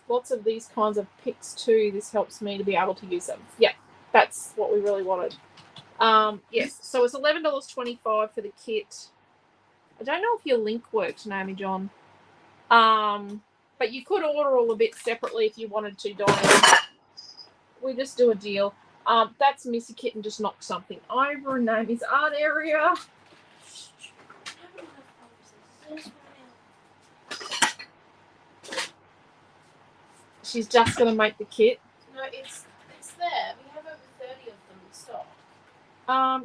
Lots of these kinds of pics too. This helps me to be able to use them. Yeah, that's what we really wanted. Yes, so it's $11.25 for the kit. I don't know if your link worked, Naomi John. But you could order all the bits separately if you wanted to, Diane. We just do a deal. That's Missy Kitten just knocked something over in Naomi's art area. She's just going to make the kit. No, it's there. We have over 30 of them in stock.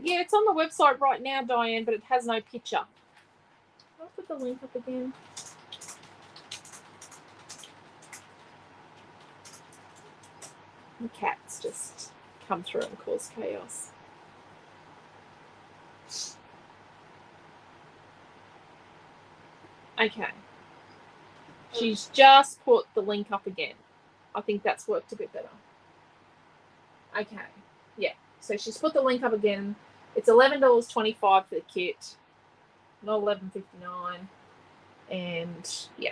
Yeah, it's on the website right now, Diane, but it has no picture. I'll put the link up again. The cats just come through and cause chaos. Okay. She's just put the link up again. I think that's worked a bit better. Okay. Yeah. So she's put the link up again. It's $11.25 for the kit, not $11.59. And yeah.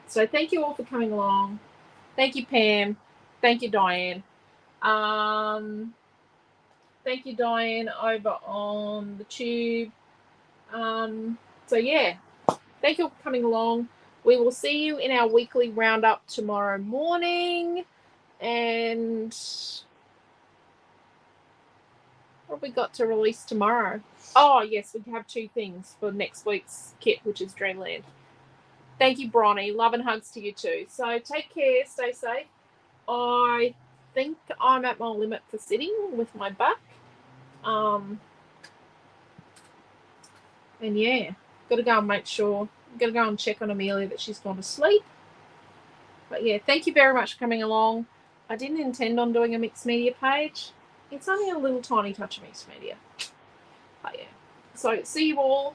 So thank you all for coming along. Thank you, Pam. Thank you, Diane. Thank you, Diane, over on the tube. So yeah, thank you for coming along. We will see you in our weekly roundup tomorrow morning. And what have we got to release tomorrow? Oh, yes, we have 2 things for next week's kit, which is Dreamland. Thank you, Bronny. Love and hugs to you too. So take care. Stay safe. I think I'm at my limit for sitting with my back. And yeah, got to go and make sure. Got to go and check on Amelia that she's gone to sleep. But yeah, thank you very much for coming along. I didn't intend on doing a mixed media page. It's only a little tiny touch of mixed media. But yeah. So see you all.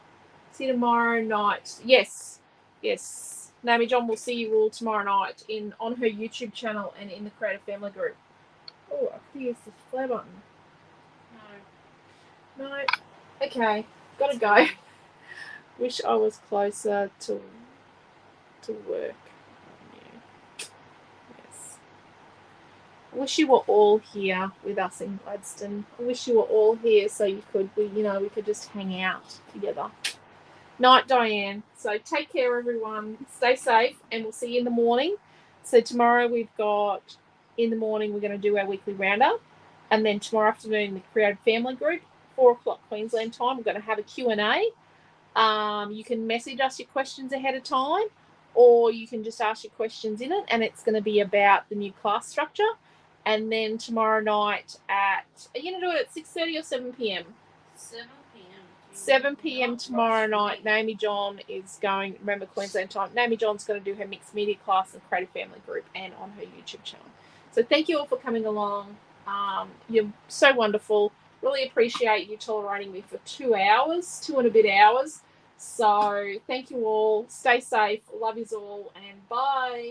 See you tomorrow night. Yes. Naomi John will see you all tomorrow night on her YouTube channel and in the Creative Family group. Oh, I could use this play button. No. Okay. Gotta go. Wish I was closer to work. Yeah. Yes. I wish you were all here with us in Gladstone. I wish you were all here so we could just hang out together. Night, Diane. So take care, everyone. Stay safe, and we'll see you in the morning. So tomorrow in the morning, we're going to do our weekly roundup. And then tomorrow afternoon, the Creative Family group, 4 o'clock Queensland time, we're going to have a Q&A. You can message us your questions ahead of time, or you can just ask your questions in it, and it's going to be about the new class structure. And then tomorrow night are you going to do it at 6:30 or 7 p.m? 7 p.m. 7 p.m. tomorrow night. Naomi John is going, remember Queensland time, Naomi John's going to do her mixed media class in Creative Family group and on her YouTube channel. So thank you all for coming along. You're so wonderful. Really appreciate you tolerating me for 2 hours, 2 and a bit hours. So thank you all. Stay safe. Love yous all, and bye.